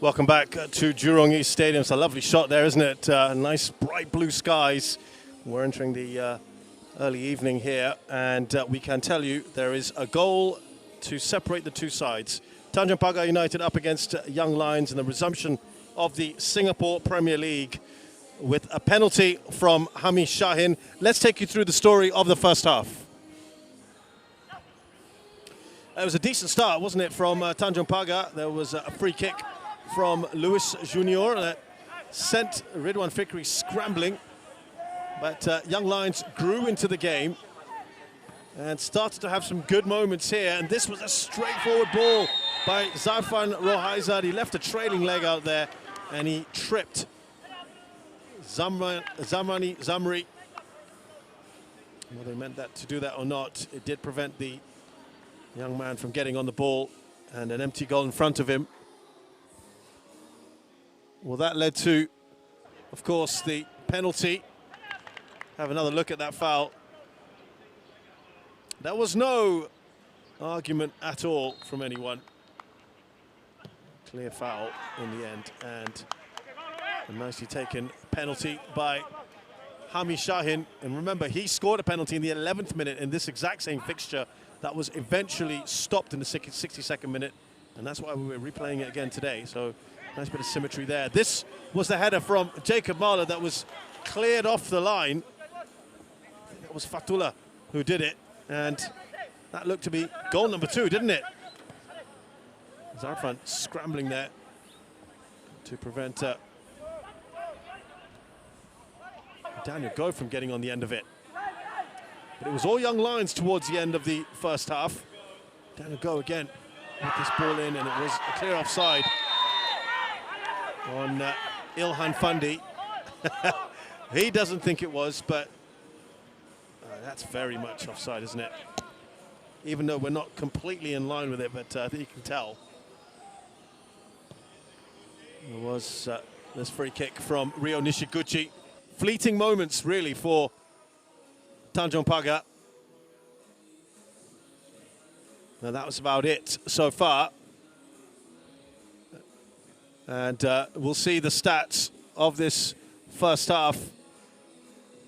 Welcome back to Jurong East Stadium. It's a lovely shot there, isn't it? Nice bright blue skies. We're entering the early evening here, and we can tell you there is a goal to separate the two sides. Tanjong Pagar United up against Young Lions in the resumption of the Singapore Premier League with a penalty from Hamish Shahin. Let's take you through the story of the first half. It was a decent start, wasn't it, from Tanjong Pagar. There was a free kick from Luis Junior that sent Ridwan Fikri scrambling. But Young Lions grew into the game and started to have some good moments here. And this was a straightforward ball by Zarfan Rohaizad. He left a trailing leg out there and he tripped Zamri. Whether they meant that to do that or not, it did prevent the young man from getting on the ball, and an empty goal in front of him. Well, that led to, of course, the penalty. Have another look at that foul. There was no argument at all from anyone. Clear foul in the end, and a nicely taken penalty by Hamish Shahin. And remember, he scored a penalty in the 11th minute in this exact same fixture that was eventually stopped in the 62nd minute, and that's why we were replaying it again today. So nice bit of symmetry there. This was the header from Jacob Mahler that was cleared off the line. I think that was Fatullah who did it, and that looked to be goal number 2, didn't it? Zarfan scrambling there to prevent Daniel Go from getting on the end of it. But it was all Young Lions towards the end of the first half. Daniel Go again with this ball in, and it was a clear offside on Ilhan Fundi. He doesn't think it was, but that's very much offside, isn't it? Even though we're not completely in line with it, but I think you can tell. There was this free kick from Ryo Nishiguchi. Fleeting moments, really, for Tanjong Pagar. Now that was about it so far. And we'll see the stats of this first half.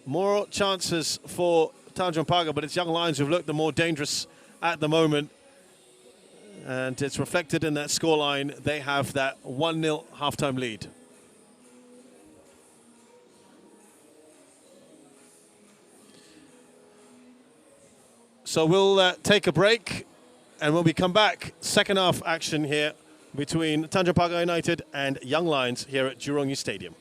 More chances for Tanjong Pagar, but it's Young Lions who've looked the more dangerous at the moment. And it's reflected in that scoreline. They have that 1-0 halftime lead. So we'll take a break, and when we come back, second half action here between Tanjong Pagar United and Young Lions here at Jurong East Stadium.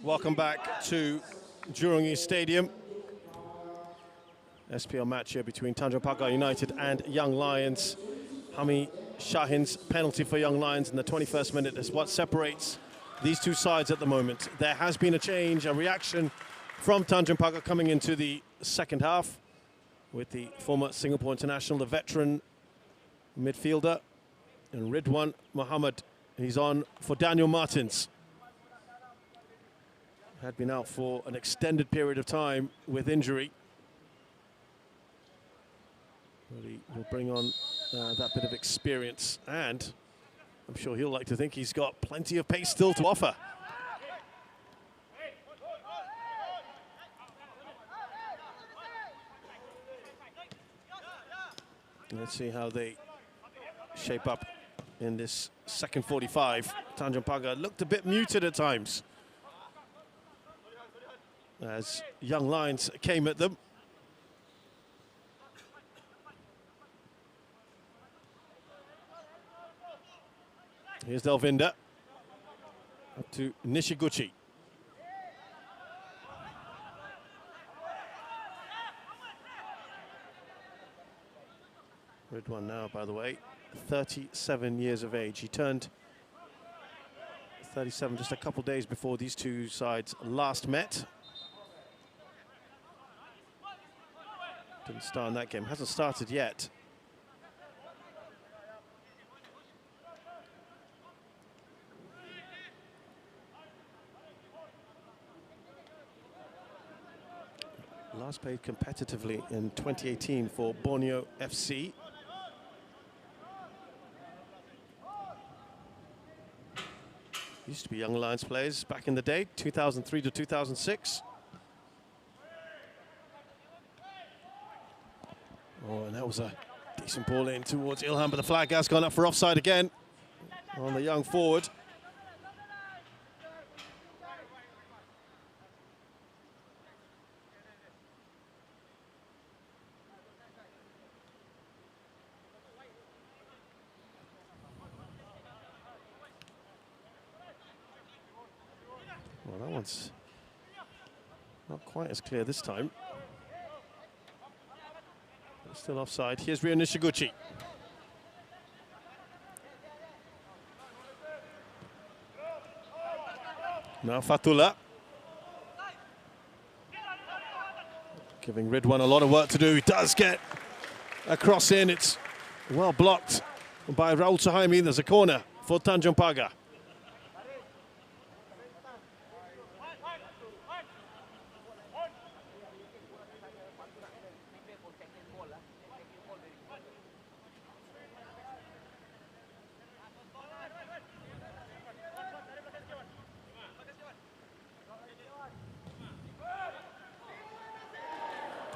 Welcome back to Jurong East Stadium. SPL match here between Tanjong Pagar United and Young Lions. Hami Shahin's penalty for Young Lions in the 21st minute is what separates these two sides at the moment. There has been a change, a reaction from Tanjong Pagar coming into the second half with the former Singapore international, the veteran midfielder, and Ridwan Mohammed. He's on for Daniel Martins. Had been out for an extended period of time with injury. But he will bring on that bit of experience, and I'm sure he'll like to think he's got plenty of pace still to offer. Let's see how they shape up in this second 45. Tanjong Pagar looked a bit muted at times as Young Lions came at them. Here's Delvinda, up to Nishiguchi. Ridwan now, by the way, 37 years of age. He turned 37 just a couple days before these two sides last met. Didn't start in that game, hasn't started yet. Last played competitively in 2018 for Borneo FC. Used to be Young Lions players back in the day, 2003 to 2006. Oh, and that was a decent ball in towards Ilham, but the flag has gone up for offside again on the young forward. Well, that one's not quite as clear this time. But still offside. Here's Ryo Nishiguchi. Now Fatullah. Giving Ridwan a lot of work to do. He does get a cross in. It's well blocked by Raul Suhaimi. There's a corner for Tanjong Pagar.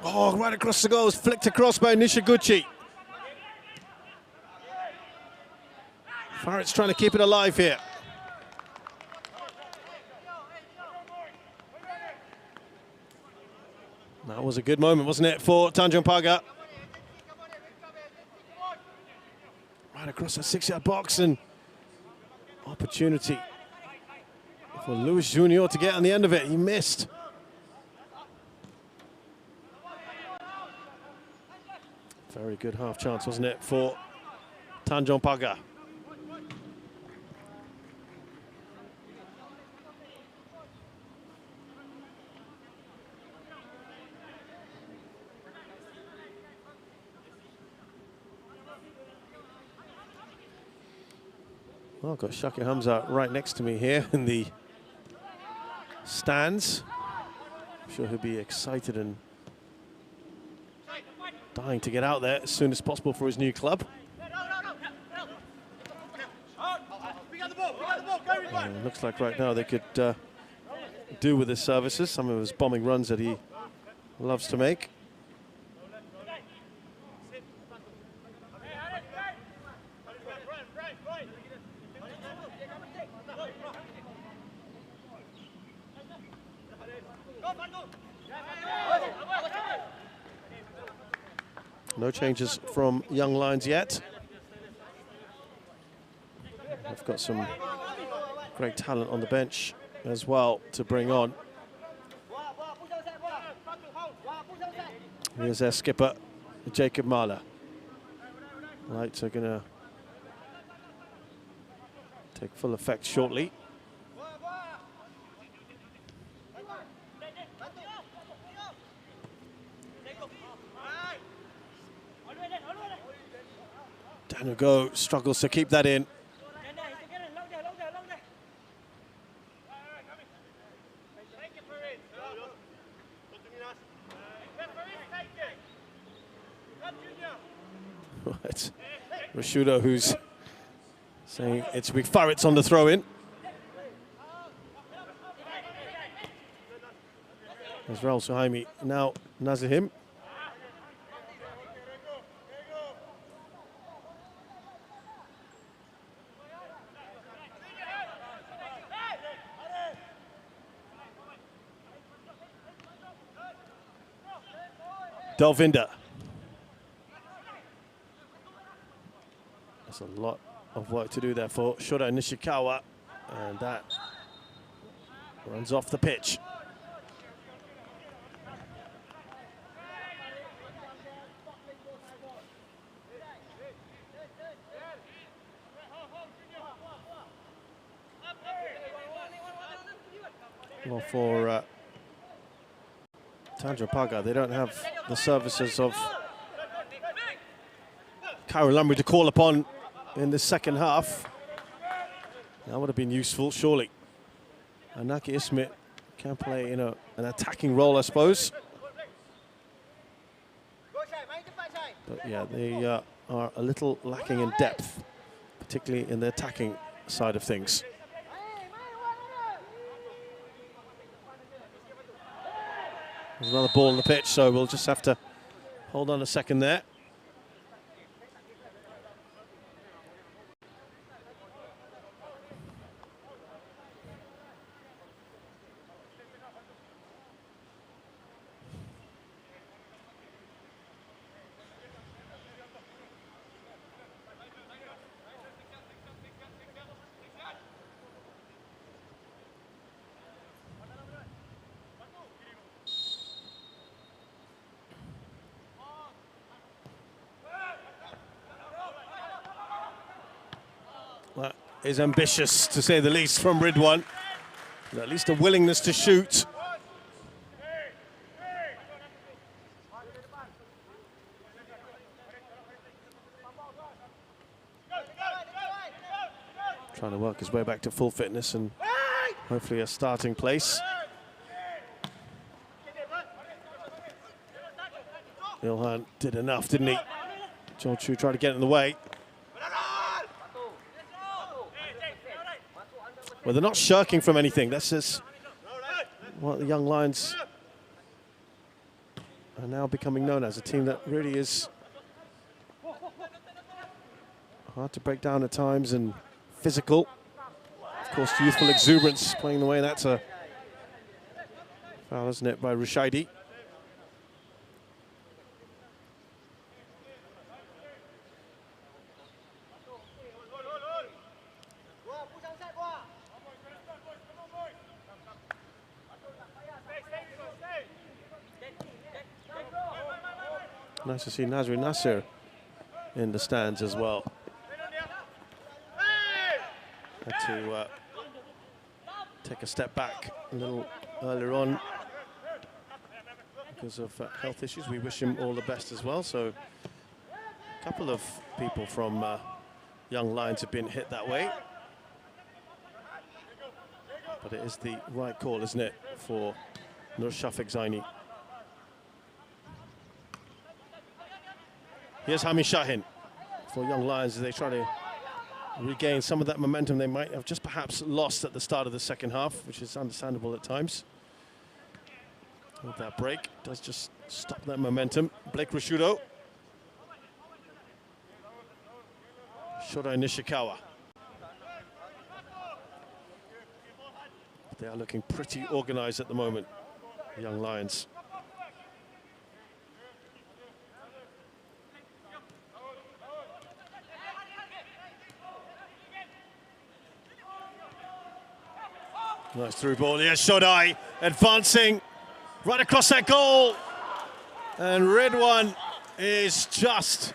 Oh, right across the goals, flicked across by Nishiguchi. Farid's trying to keep it alive here. That was a good moment, wasn't it, for Tanjong Pagar? Right across the 6-yard box, and opportunity for Luis Junior to get on the end of it. He missed. Very good half chance, wasn't it, for Tanjong Pagar? Well, I've got Shakir Hamza right next to me here in the stands. I'm sure he'll be excited and dying to get out there as soon as possible for his new club. Looks like right now they could do with his services, some of his bombing runs that he loves to make. No changes from Young Lions yet. They've got some great talent on the bench as well to bring on. Here's their skipper, Jacob Mahler. Lights are going to take full effect shortly. Danugo struggles to keep that in. It's Rashudo who's saying it's Big Farrett's on the throw-in. There's Raul Suhaimi, now Nazahim. Delvinder. There's a lot of work to do there for Shota Nishikawa, and that runs off the pitch. Well, for Tanjong Pagar, they don't have the services of Karen Lumley to call upon in the second half. That would have been useful, surely. And Naki Ismit can play in an attacking role, I suppose. But yeah, they are a little lacking in depth, particularly in the attacking side of things. There's another ball on the pitch, so we'll just have to hold on a second there. That is ambitious, to say the least, from Ridwan. At least a willingness to shoot. Trying to work his way back to full fitness and hopefully a starting place. Ilhan did enough, didn't he? John Chu tried to get in the way. Well, they're not shirking from anything. That's just what the Young Lions are now becoming known as, a team that really is hard to break down at times and physical. Of course, youthful exuberance playing the way. That's a foul, isn't it, by Rushaidi. Nice to see Nazri Nasser in the stands as well. Had to take a step back a little earlier on because of health issues. We wish him all the best as well. So a couple of people from Young Lions have been hit that way. But it is the right call, isn't it, for Nur Shafiq Zaini. Here's Hami Shahin for Young Lions as they try to regain some of that momentum they might have just perhaps lost at the start of the second half, which is understandable at times. With that break, does just stop that momentum. Blake Rashudo. Shota Nishikawa. They are looking pretty organised at the moment, the Young Lions. Nice through ball. Yes, Shodai advancing right across that goal. And Ridwan is just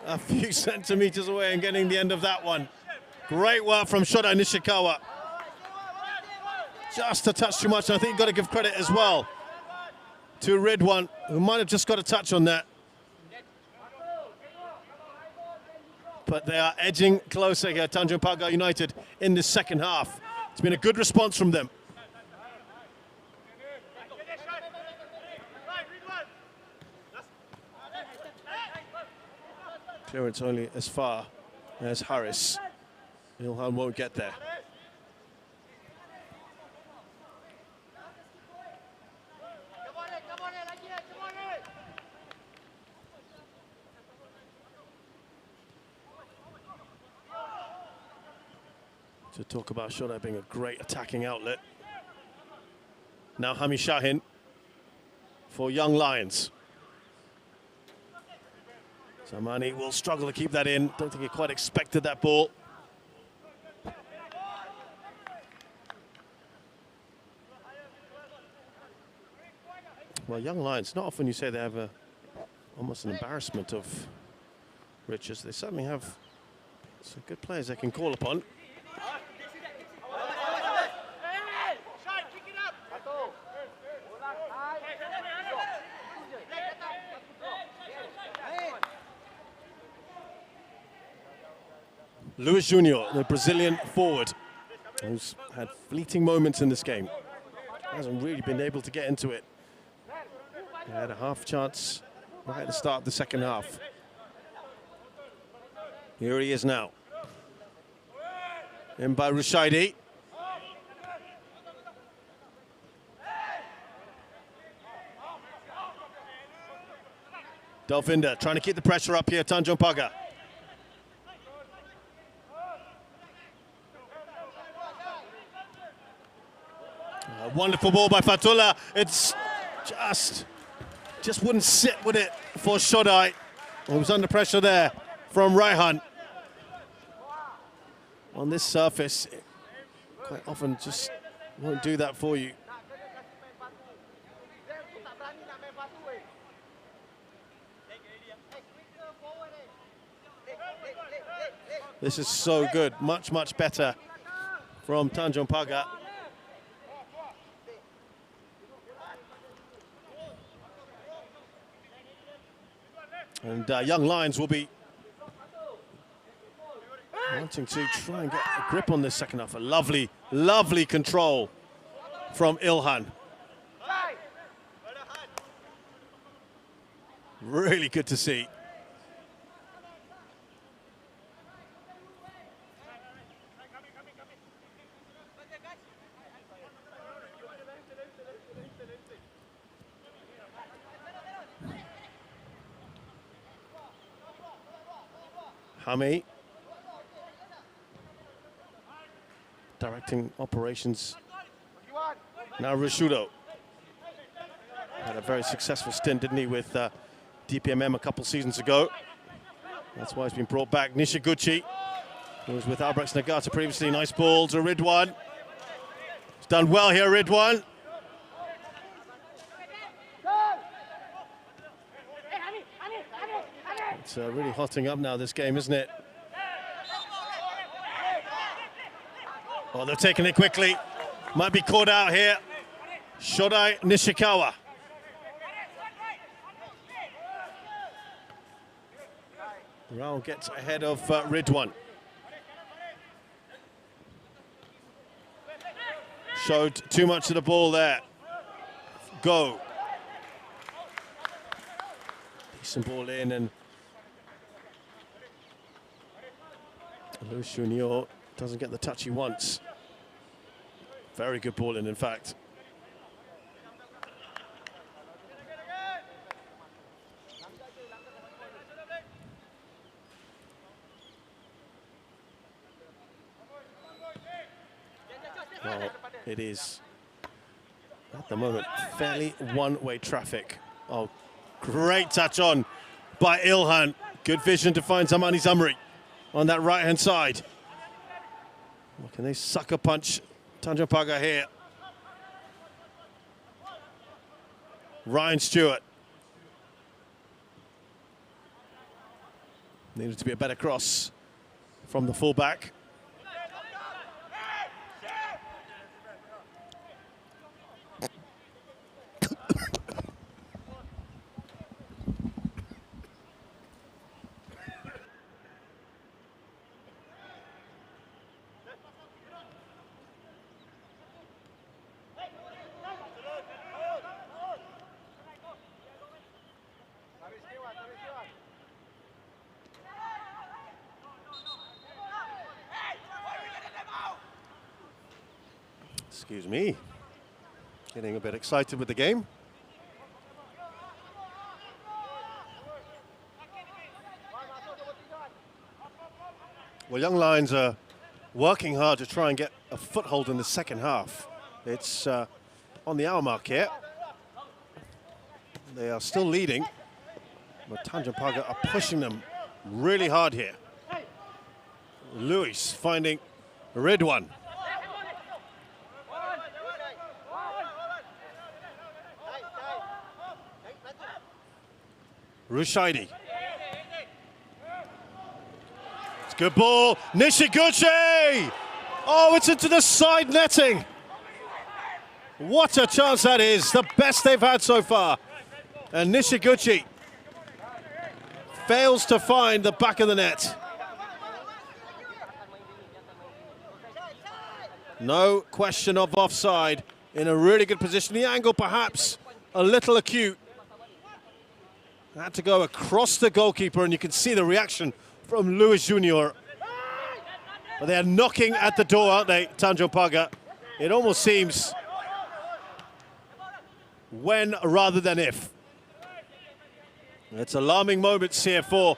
a few centimeters away and getting the end of that one. Great work from Shodai Nishikawa. Just a touch too much. I think you've got to give credit as well to Ridwan, who might have just got a touch on that. But they are edging closer here, Tanjong Pagar United, in the second half. It's been a good response from them. Clearance only as far as Harris. Ilhan won't get there. To talk about Shodai being a great attacking outlet. Now Hami Shahin for Young Lions. Zamani will struggle to keep that in. Don't think he quite expected that ball. Well, Young Lions, not often you say they have almost an embarrassment of riches. They certainly have some good players they can call upon. Luis Junior, the Brazilian forward, who's had fleeting moments in this game. Hasn't really been able to get into it. He had a half chance right at the start of the second half. Here he is now. In by Rushaidi. Delfinda trying to keep the pressure up here, Tanjong Pagar. A wonderful ball by Fatullah. It's just wouldn't sit with it for Shodai. He was under pressure there from Raihan. On this surface, it quite often just won't do that for you. This is so good, much, much better from Tanjong Pagar. And Young Lions will be wanting to try and get a grip on this second half. A lovely, lovely control from Ilhan. Really good to see. Hami directing operations. Now Rishudo had a very successful stint, didn't he, with DPMM a couple seasons ago. That's why he's been brought back. Nishiguchi, who was with Albrecht Nagata previously. Nice ball to Ridwan. He's done well here, Ridwan. It's really hotting up now, this game, isn't it? Oh, they're taking it quickly. Might be caught out here. Shodai Nishikawa. Rao gets ahead of Ridwan. Showed too much of the ball there. Go. Decent ball in, and Luis Junior doesn't get the touch he wants. Very good ball in fact. Well, it is, at the moment, fairly one-way traffic. Oh, great touch on by Ilhan. Good vision to find Zamani Zamri on that right-hand side. Well, can they sucker punch Tanjong Pagar here? Ryan Stewart. Needed to be a better cross from the fullback. Excuse me, getting a bit excited with the game. Well, Young Lions are working hard to try and get a foothold in the second half. It's on the hour mark here. They are still leading, but Tanjong Pagar are pushing them really hard here. Luis finding Ridwan. Rushaidi. It's a good ball. Nishiguchi! Oh, it's into the side netting. What a chance that is. The best they've had so far. And Nishiguchi fails to find the back of the net. No question of offside. In a really good position. The angle perhaps a little acute. Had to go across the goalkeeper, and you can see the reaction from Luis Junior. But they are knocking at the door, aren't they, Tanjong Pagar? It almost seems when rather than if. It's alarming moments here for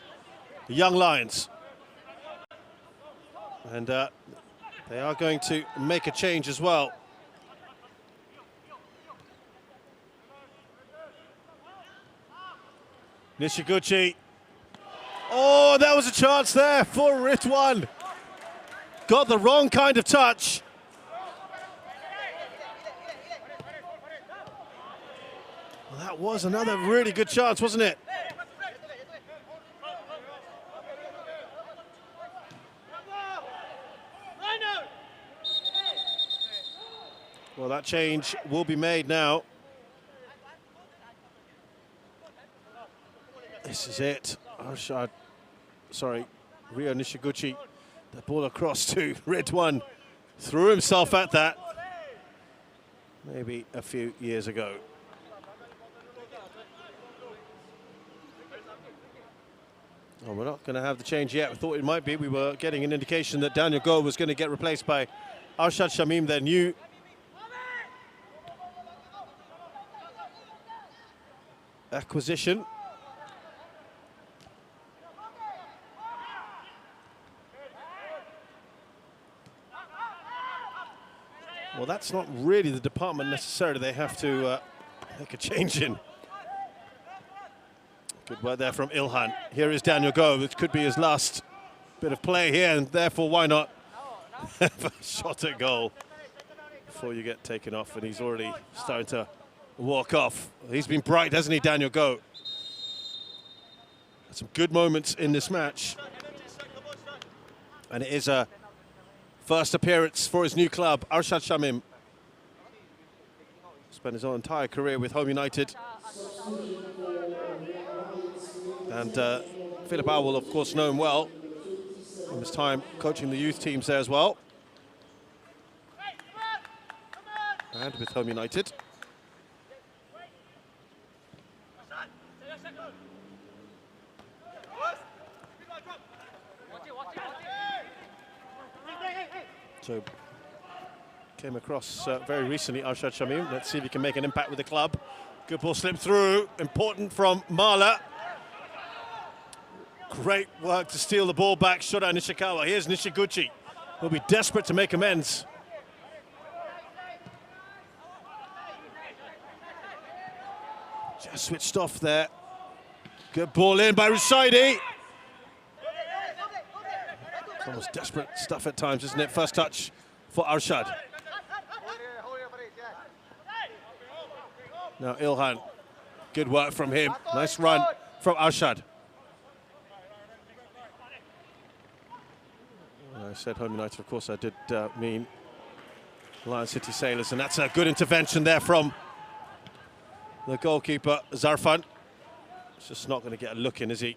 the Young Lions. And they are going to make a change as well. Nishiguchi. Oh, that was a chance there for Ridwan. Got the wrong kind of touch. Well, that was another really good chance, wasn't it? Well, that change will be made now. This is it. Rio Nishiguchi. The ball across to Ridwan. Threw himself at that. Maybe a few years ago. Oh, we're not going to have the change yet. We thought it might be. We were getting an indication that Daniel Goh was going to get replaced by Arshad Shamim, their new acquisition. Well, that's not really the department necessarily they have to make a change in. Good word there from Ilhan. Here is Daniel Goh, which could be his last bit of play here, and therefore why not have a shot at goal before you get taken off, and he's already starting to walk off. He's been bright, hasn't he, Daniel Goh? Some good moments in this match. And it is a first appearance for his new club, Arshad Shamim. Spent his whole entire career with Home United. And Philip Au will, of course, know him well from his time coaching the youth teams there as well. And with Home United. So, came across very recently, Arshad Shamim. Let's see if he can make an impact with the club. Good ball slipped through, important from Mala. Great work to steal the ball back, Shota Nishikawa. Here's Nishiguchi, who'll be desperate to make amends. Just switched off there. Good ball in by Rushaidi. It's almost desperate stuff at times, isn't it? First touch for Arshad. Now Ilhan, good work from him. Nice run from Arshad. I said Home United, of course I did mean Lion City Sailors, and that's a good intervention there from the goalkeeper, Zarfan. He's just not going to get a look in, is he?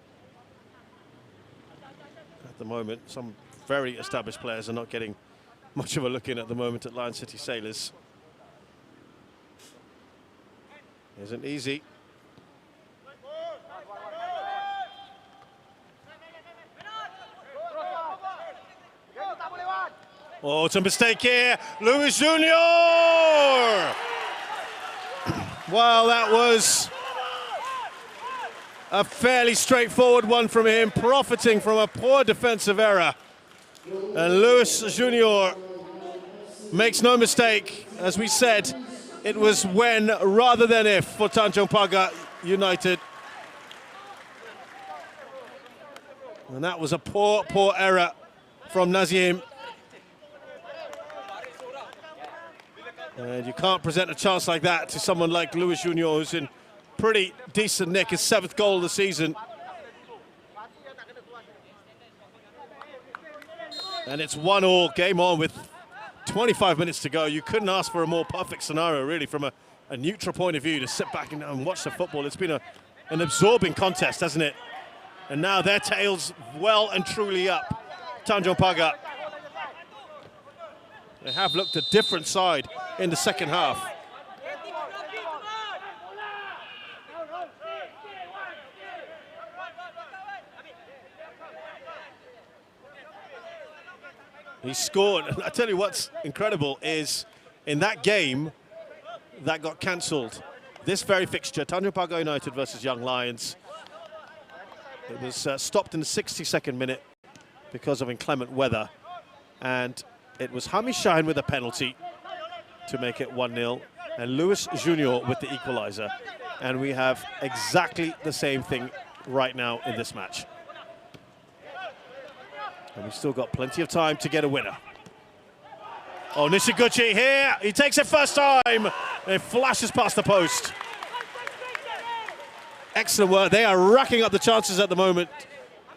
At the moment, some very established players are not getting much of a look in at the moment at Lion City Sailors. Isn't easy. Oh, it's a mistake here. Luis Junior! Well, that was a fairly straightforward one from him, profiting from a poor defensive error. And Luis Junior makes no mistake. As we said, it was when rather than if for Tanjong Pagar United. And that was a poor error from Nazim. And you can't present a chance like that to someone like Luis Junior, who's in pretty decent nick, his 7th goal of the season. And it's 1-1, game on with 25 minutes to go. You couldn't ask for a more perfect scenario, really, from a neutral point of view, to sit back and watch the football. It's been an absorbing contest, hasn't it? And now their tails well and truly up. Tanjong Pagar. They have looked a different side in the second half. He scored. I tell you what's incredible is in that game that got cancelled, this very fixture, Tanjong Pagar United versus Young Lions, it was stopped in the 62nd minute because of inclement weather, and it was Hamish Shine with a penalty to make it 1-0, and Luis Junior with the equaliser. And we have exactly the same thing right now in this match. And we've still got plenty of time to get a winner. Oh, Nishiguchi here, he takes it first time. It flashes past the post. Excellent work, they are racking up the chances at the moment,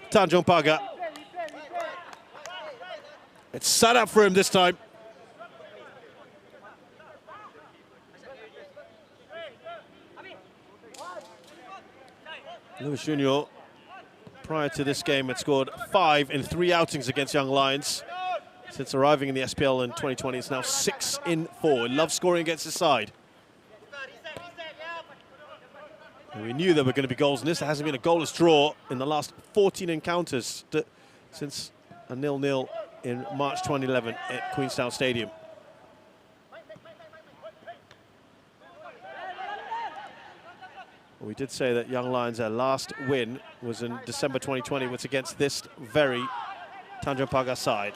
Tanjong Pagar. It's set up for him this time. Luis Junior, prior to this game, had scored 5 in 3 outings against Young Lions. Since arriving in the SPL in 2020, it's now 6 in 4. He loves scoring against his side. And we knew there were going to be goals in this. There hasn't been a goalless draw in the last 14 encounters since a 0-0 in March 2011 at Queenstown Stadium. We did say that Young Lions, their last win was in December 2020, was against this very Tanjong Pagar side.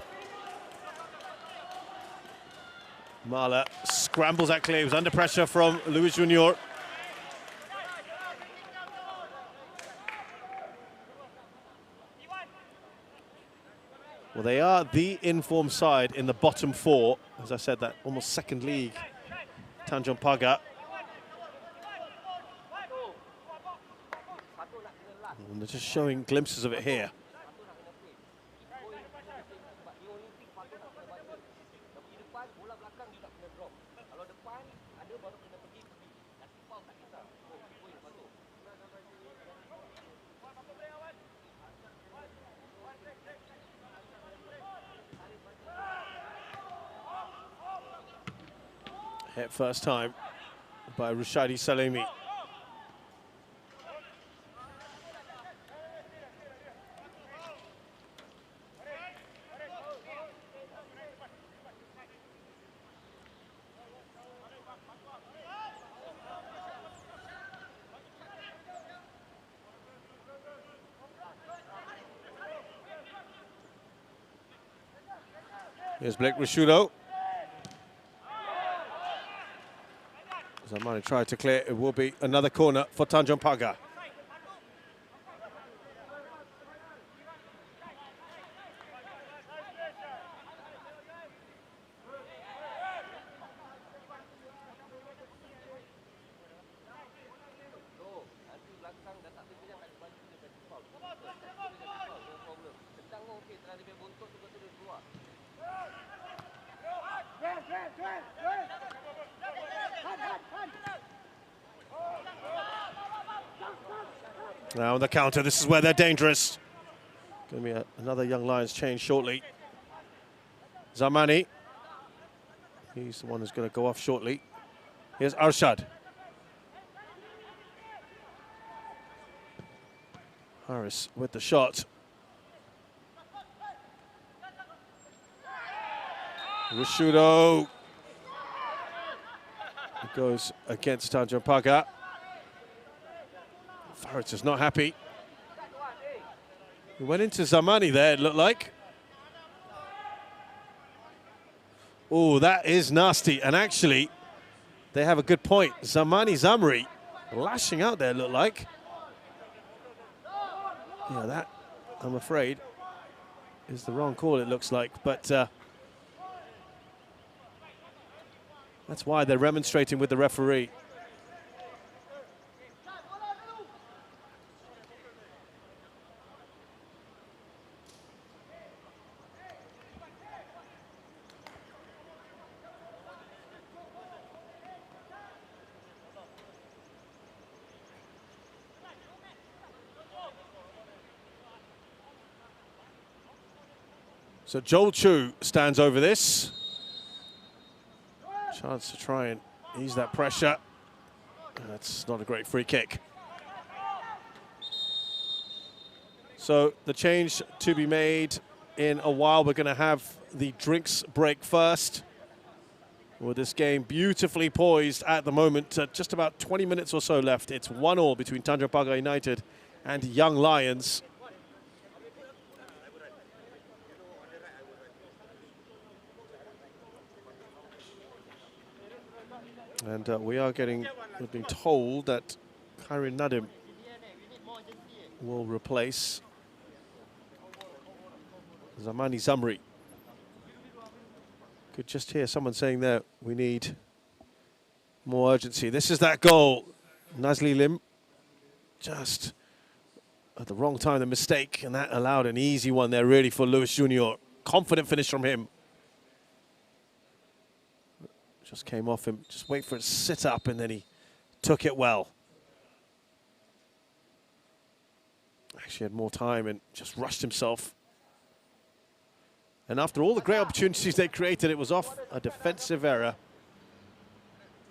Mala scrambles that clear. He was under pressure from Luis Junior. Well, they are the informed side in the bottom 4. As I said, that almost second league Tanjong Pagar. And they're just showing glimpses of it here. Hit first time by Rushadi Salemi. Here's Blake Rashudo. Zamani tried to clear. It will be another corner for Tanjong Pagar. Now on the counter, this is where they're dangerous. Going to be another Young Lions change shortly. Zamani. He's the one who's going to go off shortly. Here's Arshad. Harris with the shot. Rishudo. It goes against Tanjong Pagar. Farage is not happy. He went into Zamani there, it looked like. Oh, that is nasty. And actually, they have a good point. Zamri lashing out there, looked like. Yeah, that, I'm afraid, is the wrong call, it looks like. But that's why they're remonstrating with the referee. So Joel Chu stands over this. Chance to try and ease that pressure. That's not a great free kick. So the change to be made in a while. We're going to have the drinks break first. With this game beautifully poised at the moment. Just about 20 minutes or so left. It's 1-1 between Tanjong Pagar United and Young Lions. And we've been told that Khairi Nadim will replace Zamani Zamri. Could just hear someone saying there, we need more urgency. This is that goal. Nazli Lim, just at the wrong time, the mistake, and that allowed an easy one there really for Lewis Jr. Confident finish from him. Just came off him, just wait for it to sit up, and then he took it well. Actually had more time and just rushed himself. And after all the great opportunities they created, it was off a defensive error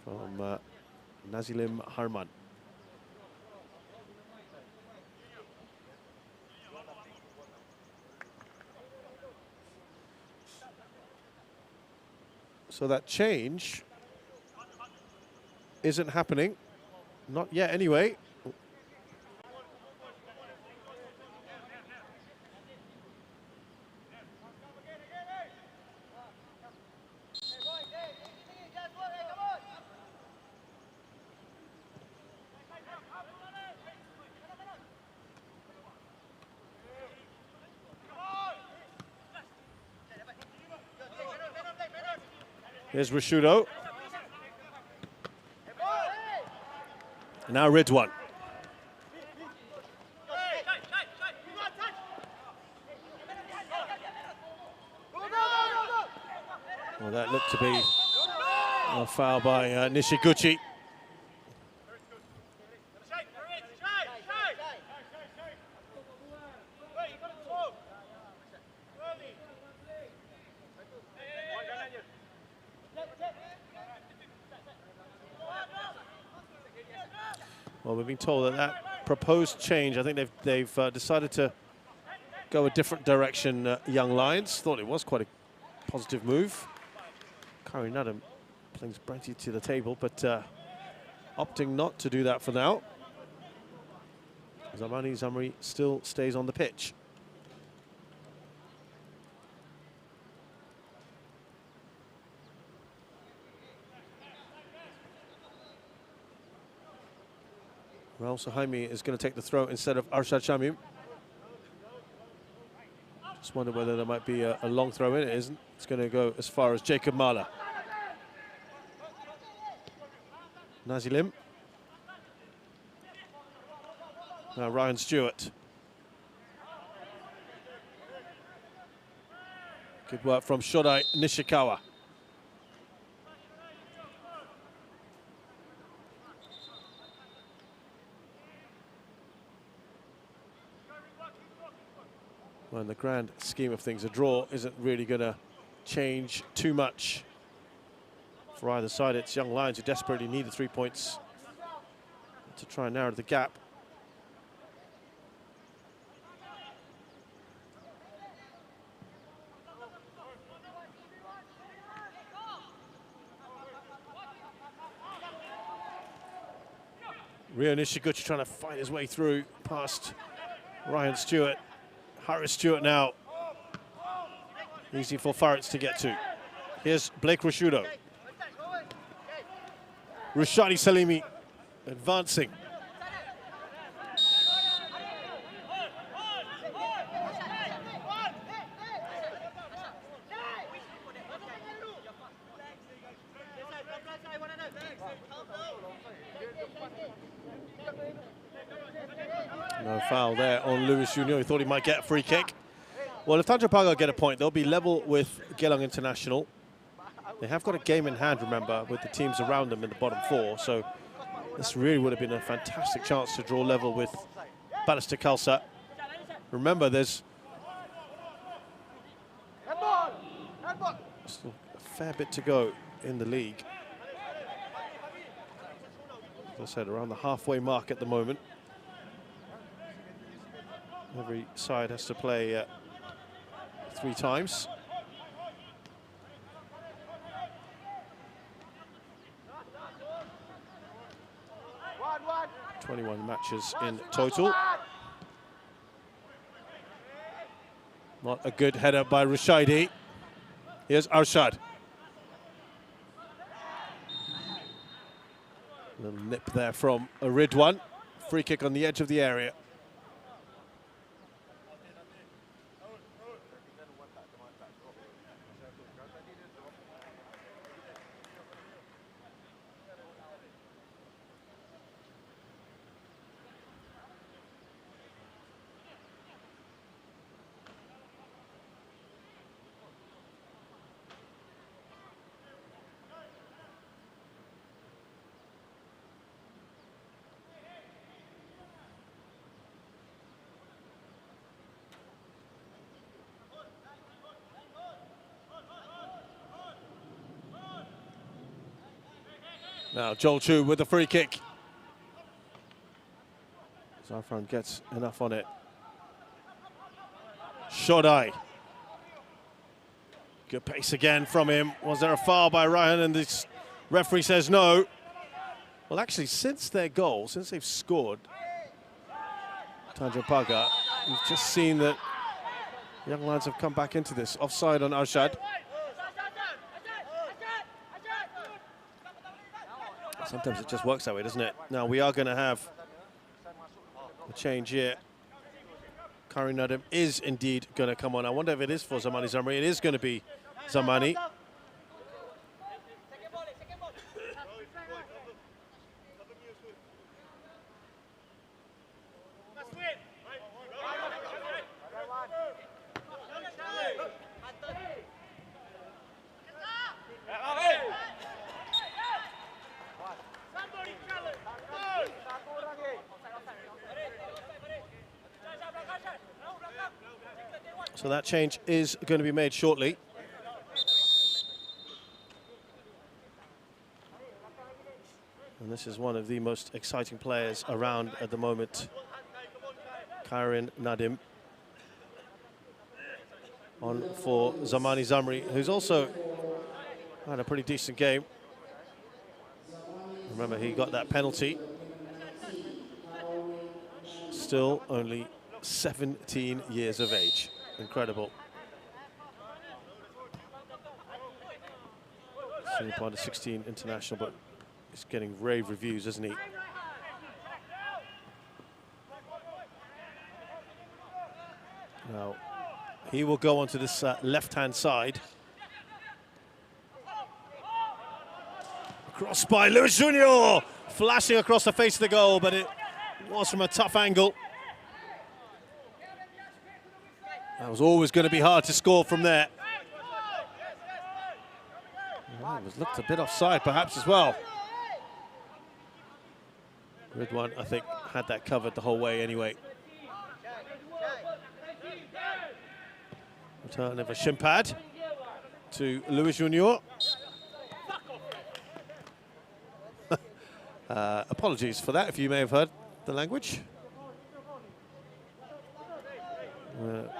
from Nazilim Harman. So that change isn't happening. Not yet, anyway. Here's Rishudo. Now Ridwan. Well, that looked to be a foul by Nishiguchi. Well, we've been told that that proposed change, I think they've decided to go a different direction, Young Lions. Thought it was quite a positive move. Khairi Nadim brings Branty to the table, but opting not to do that for now. Zamani Zamri still stays on the pitch. Raul Suhaimi is going to take the throw instead of Arshad Shamim. Just wonder whether there might be a long throw in. It isn't. It's going to go as far as Jacob Mala. Nazilim. Now Ryan Stewart. Good work from Shodai Nishikawa. Well, in the grand scheme of things, a draw isn't really going to change too much for either side. It's Young Lions who desperately need the 3 points to try and narrow the gap. Rio Nishiguchi trying to fight his way through past Ryan Stewart. Harris Stewart now. Easy for Farretts to get to. Here's Blake Rashudo. Rushadi Salimi advancing. No foul there on Lewis Junior. He thought he might get a free kick. Well, if Tanjong Pagar get a point, they'll be level with Geelong International. They have got a game in hand, remember, with the teams around them in the bottom four. So this really would have been a fantastic chance to draw level with Balestier Khalsa. Remember, there's still a fair bit to go in the league. As I said, around the halfway mark at the moment. Every side has to play 3 times. One. 21 matches in total. Not a good header by Rushaidi. Here's Arshad. Little nip there from Ridwan. Free kick on the edge of the area. Now Joel Chu with the free kick. Zafran gets enough on it. Shodai. Good pace again from him. Was there a foul by Ryan? And this referee says no. Well, actually, since their goal, since they've scored, Tanjong Pagar, you've just seen that Young Lions have come back into this. Offside on Arshad. Sometimes it just works that way, doesn't it? Now we are going to have a change here. Kari Nadim is indeed going to come on. I wonder if it is for Zamani Zamri. It is going to be Zamani. So that change is going to be made shortly. And this is one of the most exciting players around at the moment. Karen Nadim on for Zamani Zamri, who's also had a pretty decent game. Remember, he got that penalty. Still only 17 years of age. Incredible. Singapore under 16 international, but he's getting rave reviews, isn't he? Now, he will go onto this left-hand side. Cross by Lewis Junior, flashing across the face of the goal, but it was from a tough angle. That was always going to be hard to score from there. was looked a bit offside perhaps as well. Ridwan, I think, had that covered the whole way anyway. Return of a shin pad to Luis Junior. Apologies for that if you may have heard the language.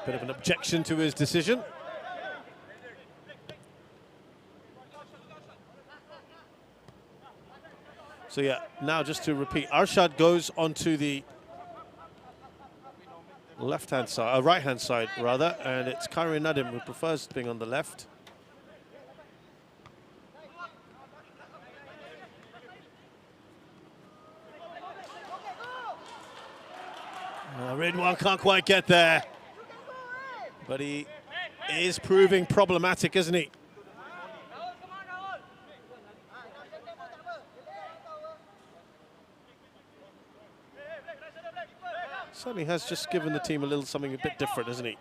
Bit of an objection to his decision. So yeah, now just to repeat, Arshad goes onto the left-hand side, right-hand side rather, and it's Karim Nadim who prefers being on the left. Ridwan can't quite get there, but he is proving problematic, isn't he? Certainly has just given the team a little something a bit different, hasn't he?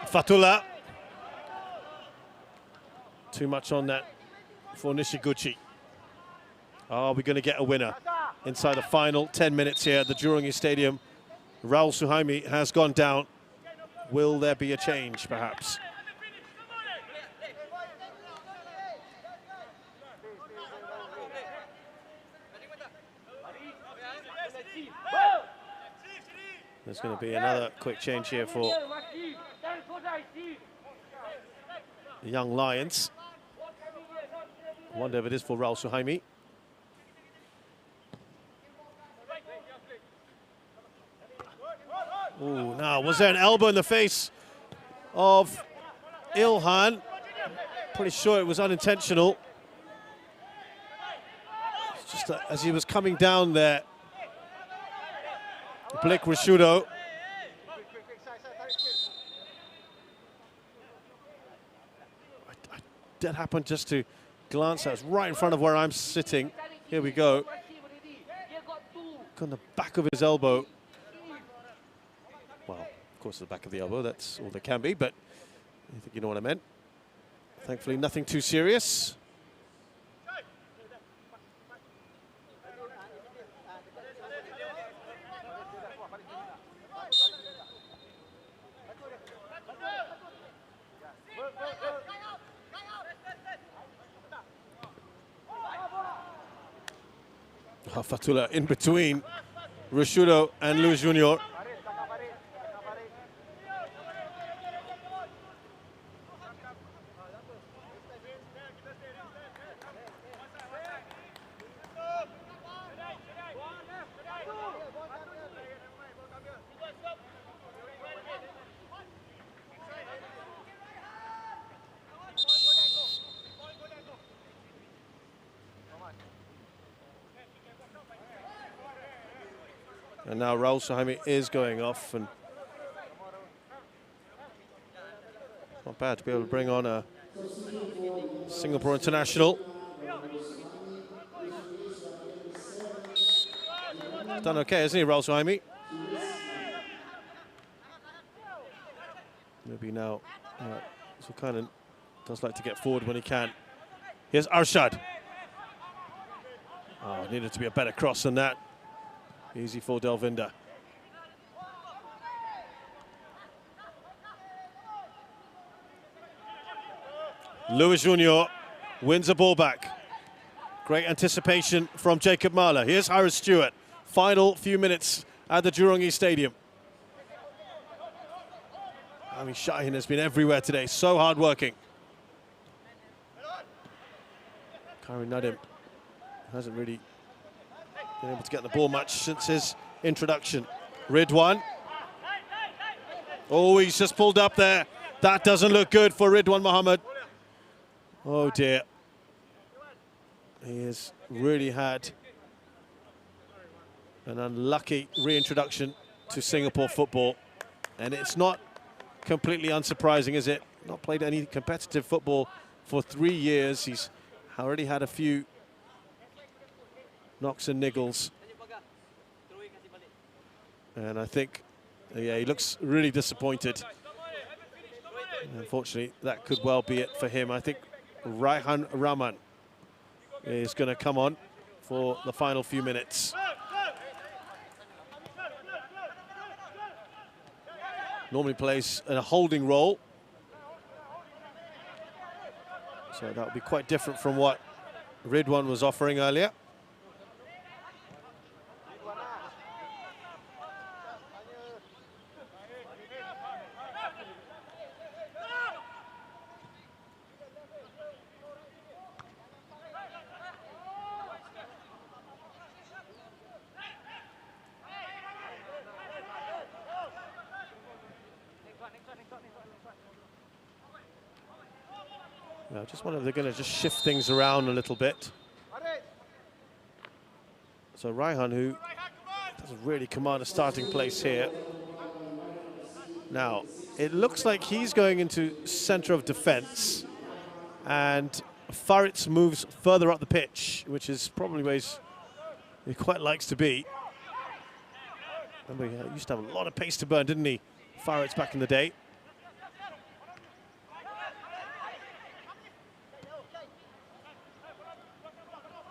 Fatullah. Too much on that for Nishiguchi. Are we going to get a winner inside the final 10 minutes here at the Jurong Stadium? Raul Suhaimi has gone down. Will there be a change, perhaps? There's going to be another quick change here for the Young Lions. I wonder if it is for Raul Suhaimi. Ooh, now, was there an elbow in the face of Ilhan? Pretty sure it was unintentional. It's just that as he was coming down there, Blake Rashudo. That happened just to glance at us right in front of where I'm sitting. Here we go. On the back of his elbow. Well, of course, the back of the elbow, that's all there can be, but I think you know what I meant. Thankfully, nothing too serious. Fatullah in between Rashudo and Luis Junior. And now Raul Suhaimi is going off, and not bad to be able to bring on a Singapore international. Done okay, isn't he, Raul Suhaimi? Maybe now Zulkarnain does like to get forward when he can. Here's Arshad. Oh, needed to be a better cross than that. Easy for Delvinder. Luis Junior wins the ball back. Great anticipation from Jacob Mahler. Here's Harris Stewart. Final few minutes at the Jurong Stadium. I mean, Shaheen has been everywhere today. So hard working. Karim Nadim hasn't really been able to get the ball much since his introduction. Ridwan. Oh, he's just pulled up there. That doesn't look good for Ridwan Mohammed. Oh dear. He has really had an unlucky reintroduction to Singapore football. And it's not completely unsurprising, is it? Not played any competitive football for 3 years. He's already had a few knocks and niggles. And I think, yeah, he looks really disappointed. Unfortunately, that could well be it for him. I think Raihan Rahman is going to come on for the final few minutes. Normally plays in a holding role, so that would be quite different from what Ridwan was offering earlier. I just wonder if they're going to just shift things around a little bit. So Raihan, who doesn't really command a starting place here. Now, it looks like he's going into centre of defence, and Faritz moves further up the pitch, which is probably where he quite likes to be. Remember, he used to have a lot of pace to burn, didn't he, Faritz, back in the day?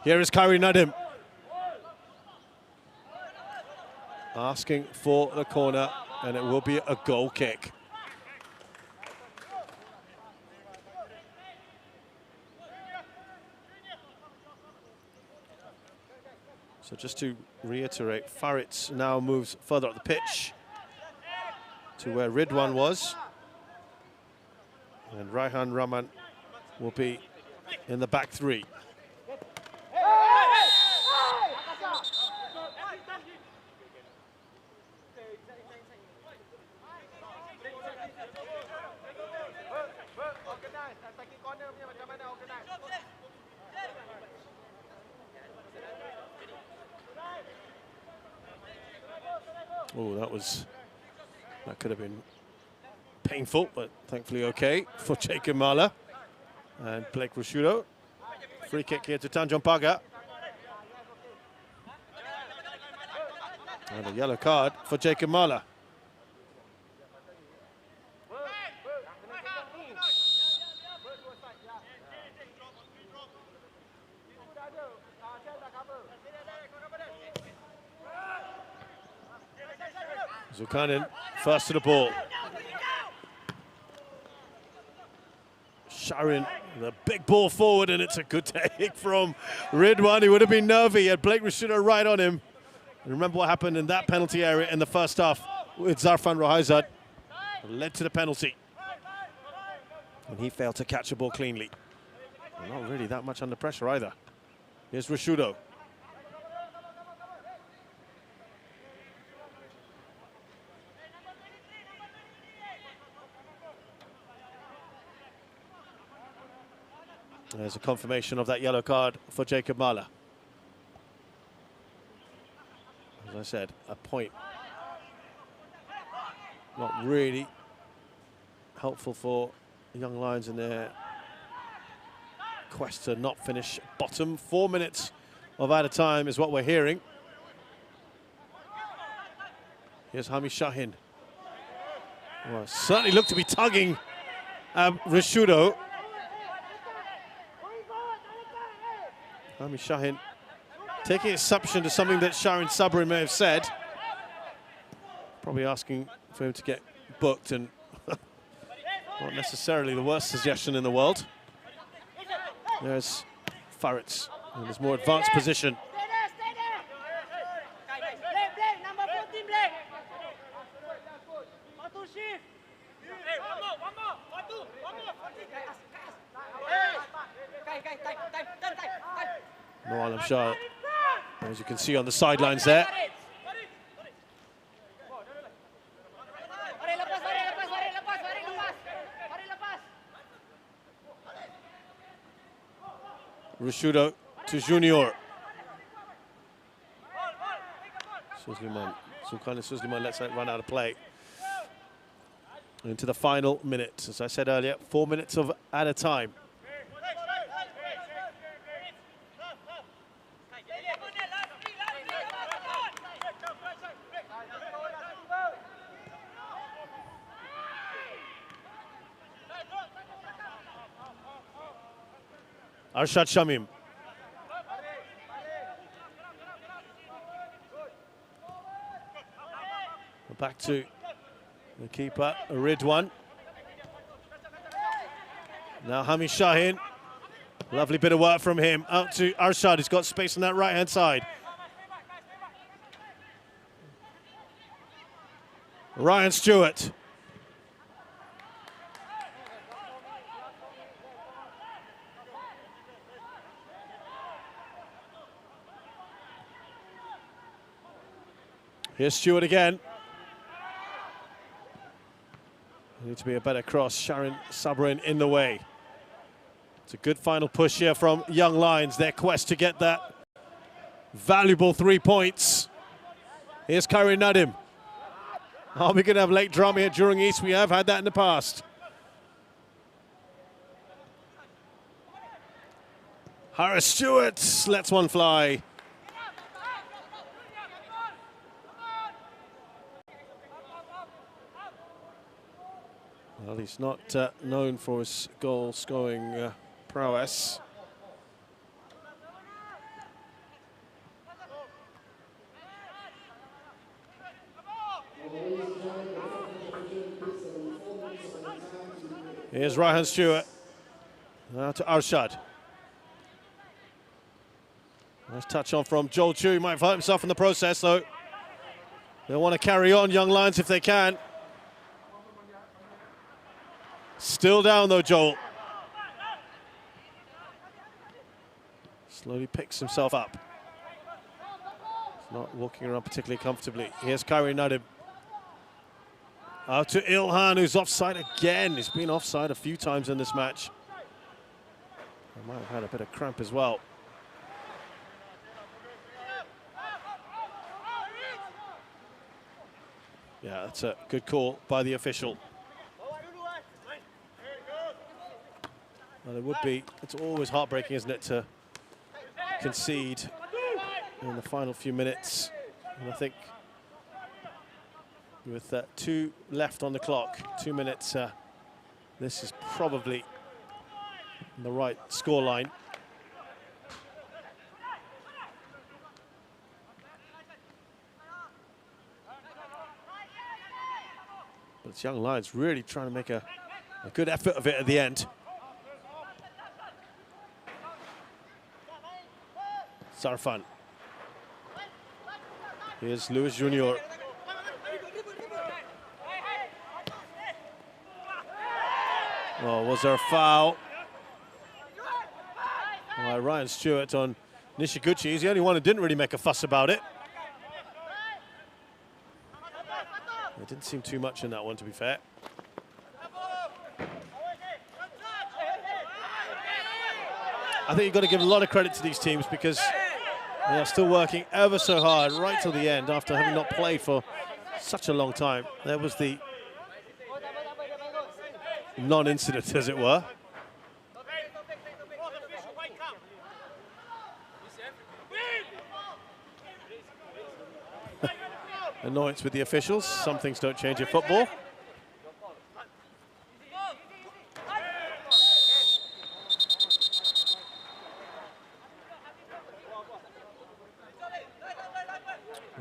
Here is Khairi Nadim, asking for the corner, and it will be a goal kick. So just to reiterate, Faritz now moves further up the pitch to where Ridwan was, and Raihan Rahman will be in the back three. Oh, that could have been painful, but thankfully okay for Jacob Mala and Blake Rusciuto. Free kick here to Tanjong Pagar. And a yellow card for Jacob Mala. Zulkarnain first to the ball. Sharon, the big ball forward, and it's a good take from Ridwan. He would have been nervy. He had Blake Rusciuto right on him. And remember what happened in that penalty area in the first half with Zarfan Rohaizad. Led to the penalty. And he failed to catch the ball cleanly. Not really that much under pressure either. Here's Rusciuto. There's a confirmation of that yellow card for Jacob Mala. As I said, a point. Not really helpful for the Young Lions in their quest to not finish bottom. 4 minutes of added time is what we're hearing. Here's Hamish Shahin. Well, certainly looked to be tugging Rusciuto. Hamish Shahin taking exception to something that Sharon Sabri may have said. Probably asking for him to get booked, and not necessarily the worst suggestion in the world. There's Faritz in his more advanced position. No Alam Shah, as you can see on the sidelines there. Rusciuto to Junior. Zulkarnain Suleiman lets that run out of play. Into the final minute. As I said earlier, 4 minutes of added time. Arshad Shamim. Back to the keeper, Ridwan. Now Hami Shahin. Lovely bit of work from him. Out to Arshad. He's got space on that right-hand side. Ryan Stewart. Here's Stewart again. Need to be a better cross. Sharon Sabrin in the way. It's a good final push here from Young Lions. Their quest to get that valuable 3 points. Here's Kyrie Nadim. Are we going to have late drama here during East? We have had that in the past. Harris Stewart lets one fly. Well, he's not known for his goal-scoring prowess. Here's Ryan Stewart. Now to Arshad. Nice touch on from Joel Chu. He might find himself in the process, though. They'll want to carry on, Young Lions, if they can. Still down, though, Joel. Slowly picks himself up. He's not walking around particularly comfortably. Here's Kyrie Nadim. Out to Ilhan, who's offside again. He's been offside a few times in this match. He might have had a bit of cramp as well. Yeah, that's a good call by the official. Well, it would be. It's always heartbreaking, isn't it, to concede in the final few minutes. And I think with 2 left on the clock, 2 minutes, this is probably the right scoreline. But it's Young Lions really trying to make a good effort of it at the end. Sarfan. Here's Luis Junior. Oh, was there a foul? Ryan Stewart on Nishiguchi. He's the only one who didn't really make a fuss about it. There didn't seem too much in that one, to be fair. I think you've got to give a lot of credit to these teams because they are still working ever so hard right till the end after having not played for such a long time. There was the non-incident, as it were. Annoyance with the officials. Some things don't change in football.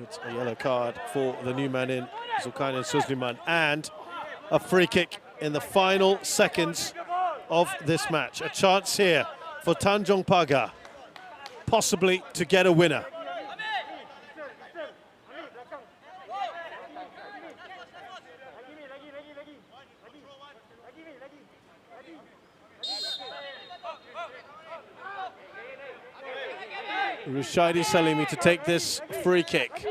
It's a yellow card for the new man in, Zulkarnain Suzliman, and a free kick in the final seconds of this match. A chance here for Tanjong Pagar, possibly to get a winner. Rushaidi Salimi to take this free kick,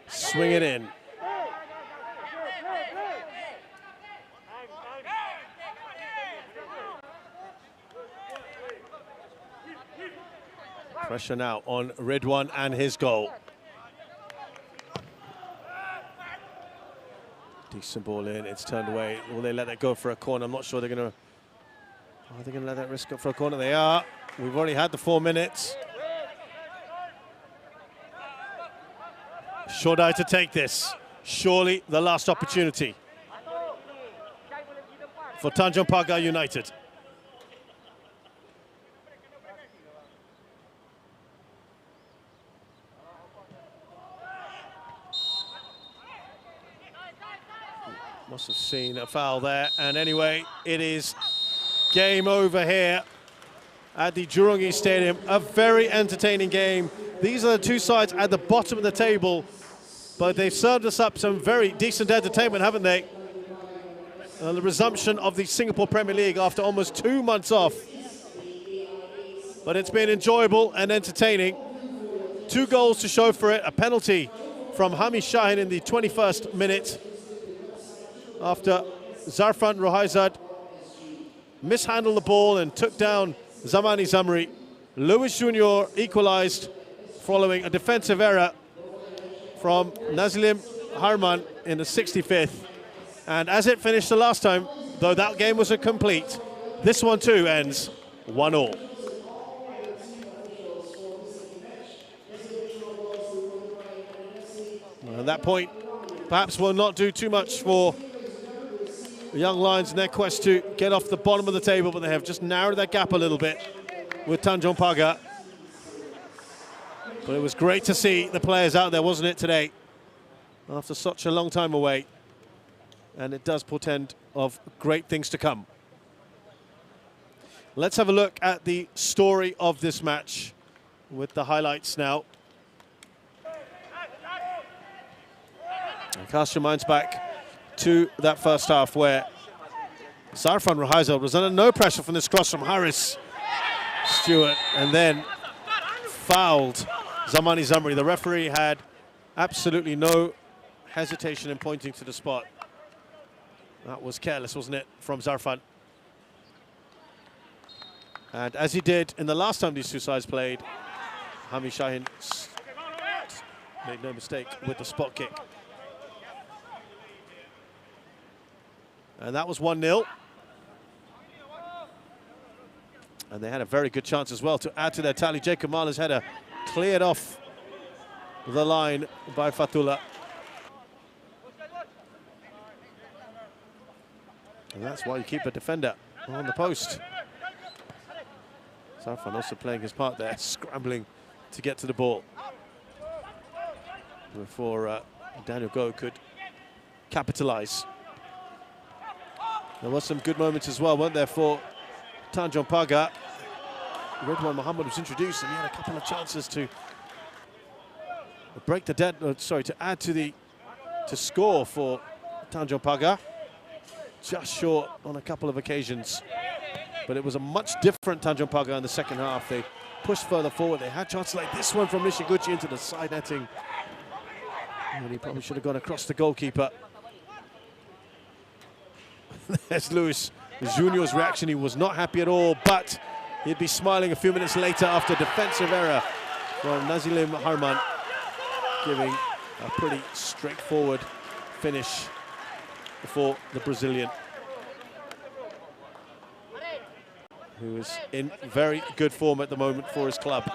swing it in. Pressure now on Ridwan and his goal. Decent ball in, it's turned away. Will they let that go for a corner? I'm not sure they're going to... Are they going to let that risk up for a corner? They are. We've already had the 4 minutes. Shodai to take this. Surely the last opportunity for Tanjong Pagar United. seen a foul there, and anyway, it is game over here at the Jurong East Stadium. A very entertaining game. These are the two sides at the bottom of the table, but they've served us up some very decent entertainment, haven't they? The resumption of the Singapore Premier League after almost 2 months off. But it's been enjoyable and entertaining. 2 goals to show for it. A penalty from Hamish Shahin in the 21st minute after Zarfan Rohaizad mishandled the ball and took down Zamani Zamri. Lewis Junior equalised following a defensive error from Nazlim Harman in the 65th. And as it finished the last time, though that game was a complete, this one too ends 1-1. At that point, perhaps will not do too much for the young Lions in their quest to get off the bottom of the table, but they have just narrowed that gap a little bit with Tanjong Pagar. But it was great to see the players out there, wasn't it, today, after such a long time away. And it does portend of great things to come. Let's have a look at the story of this match with the highlights now. And cast your minds back to that first half where Zarfan Rohaizad was under no pressure from this cross from Harris Stewart, and then fouled Zamani Zamri. The referee had absolutely no hesitation in pointing to the spot. That was careless, wasn't it, from Zarfan? And as he did in the last time these two sides played, Hamish Shahin made no mistake with the spot kick. And that was 1-0. And they had a very good chance as well to add to their tally. Jacob Mahler's header cleared off the line by Fatullah. And that's why you keep a defender on the post. Zarfan also playing his part there, scrambling to get to the ball before Daniel Goh could capitalise. There was some good moments as well, weren't there, for Tanjong Pagar. Ridwan Muhammad was introduced and he had a couple of chances to break the to add to score for Tanjong Pagar. Just short on a couple of occasions. But it was a much different Tanjong Pagar in the second half. They pushed further forward. They had chances like this one from Nishiguchi into the side netting. And he probably should have gone across the goalkeeper. There's Lewis Junior's reaction. He was not happy at all, but he'd be smiling a few minutes later after a defensive error from Nazlim Harman, giving a pretty straightforward finish for the Brazilian, who is in very good form at the moment for his club.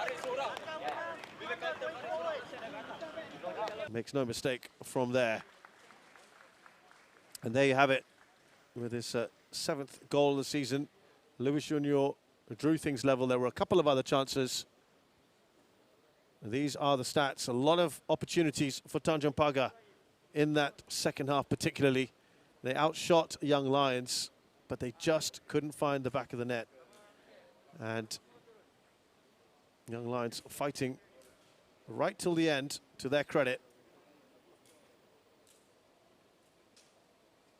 Makes no mistake from there. And there you have it. With his 7th goal of the season, Lewis Junior drew things level. There were a couple of other chances. These are the stats. A lot of opportunities for Tanjong Pagar in that second half particularly. They outshot Young Lions, but they just couldn't find the back of the net. And Young Lions fighting right till the end, to their credit.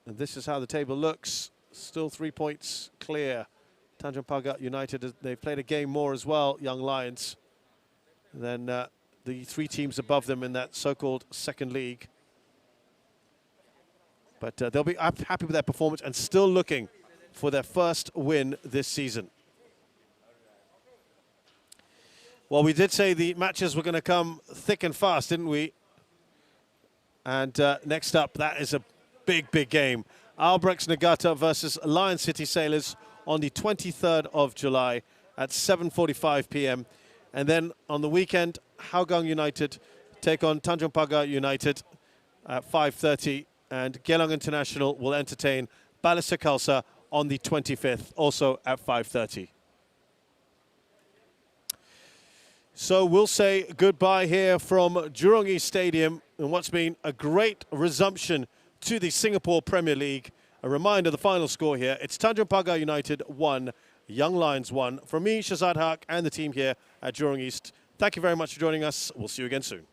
And this is how the table looks. Still 3 points clear. Tanjong Pagar United, they've played a game more as well, Young Lions, than the 3 teams above them in that so-called second league. But they'll be happy with their performance and still looking for their first win this season. Well, we did say the matches were going to come thick and fast, didn't we? And next up, that is a big game. Albrechts Nagata versus Lion City Sailors on the 23rd of July at 7:45 p.m. And then on the weekend, Hougang United take on Tanjong Pagar United at 5:30. And Geelong International will entertain Balestier Khalsa on the 25th, also at 5:30. So we'll say goodbye here from Jurong East Stadium in what's been a great resumption to the Singapore Premier League. A reminder, the final score here, it's Tanjong Pagar United 1, Young Lions 1. From me, Shazad Haq, and the team here at Jurong East, thank you very much for joining us. We'll see you again soon.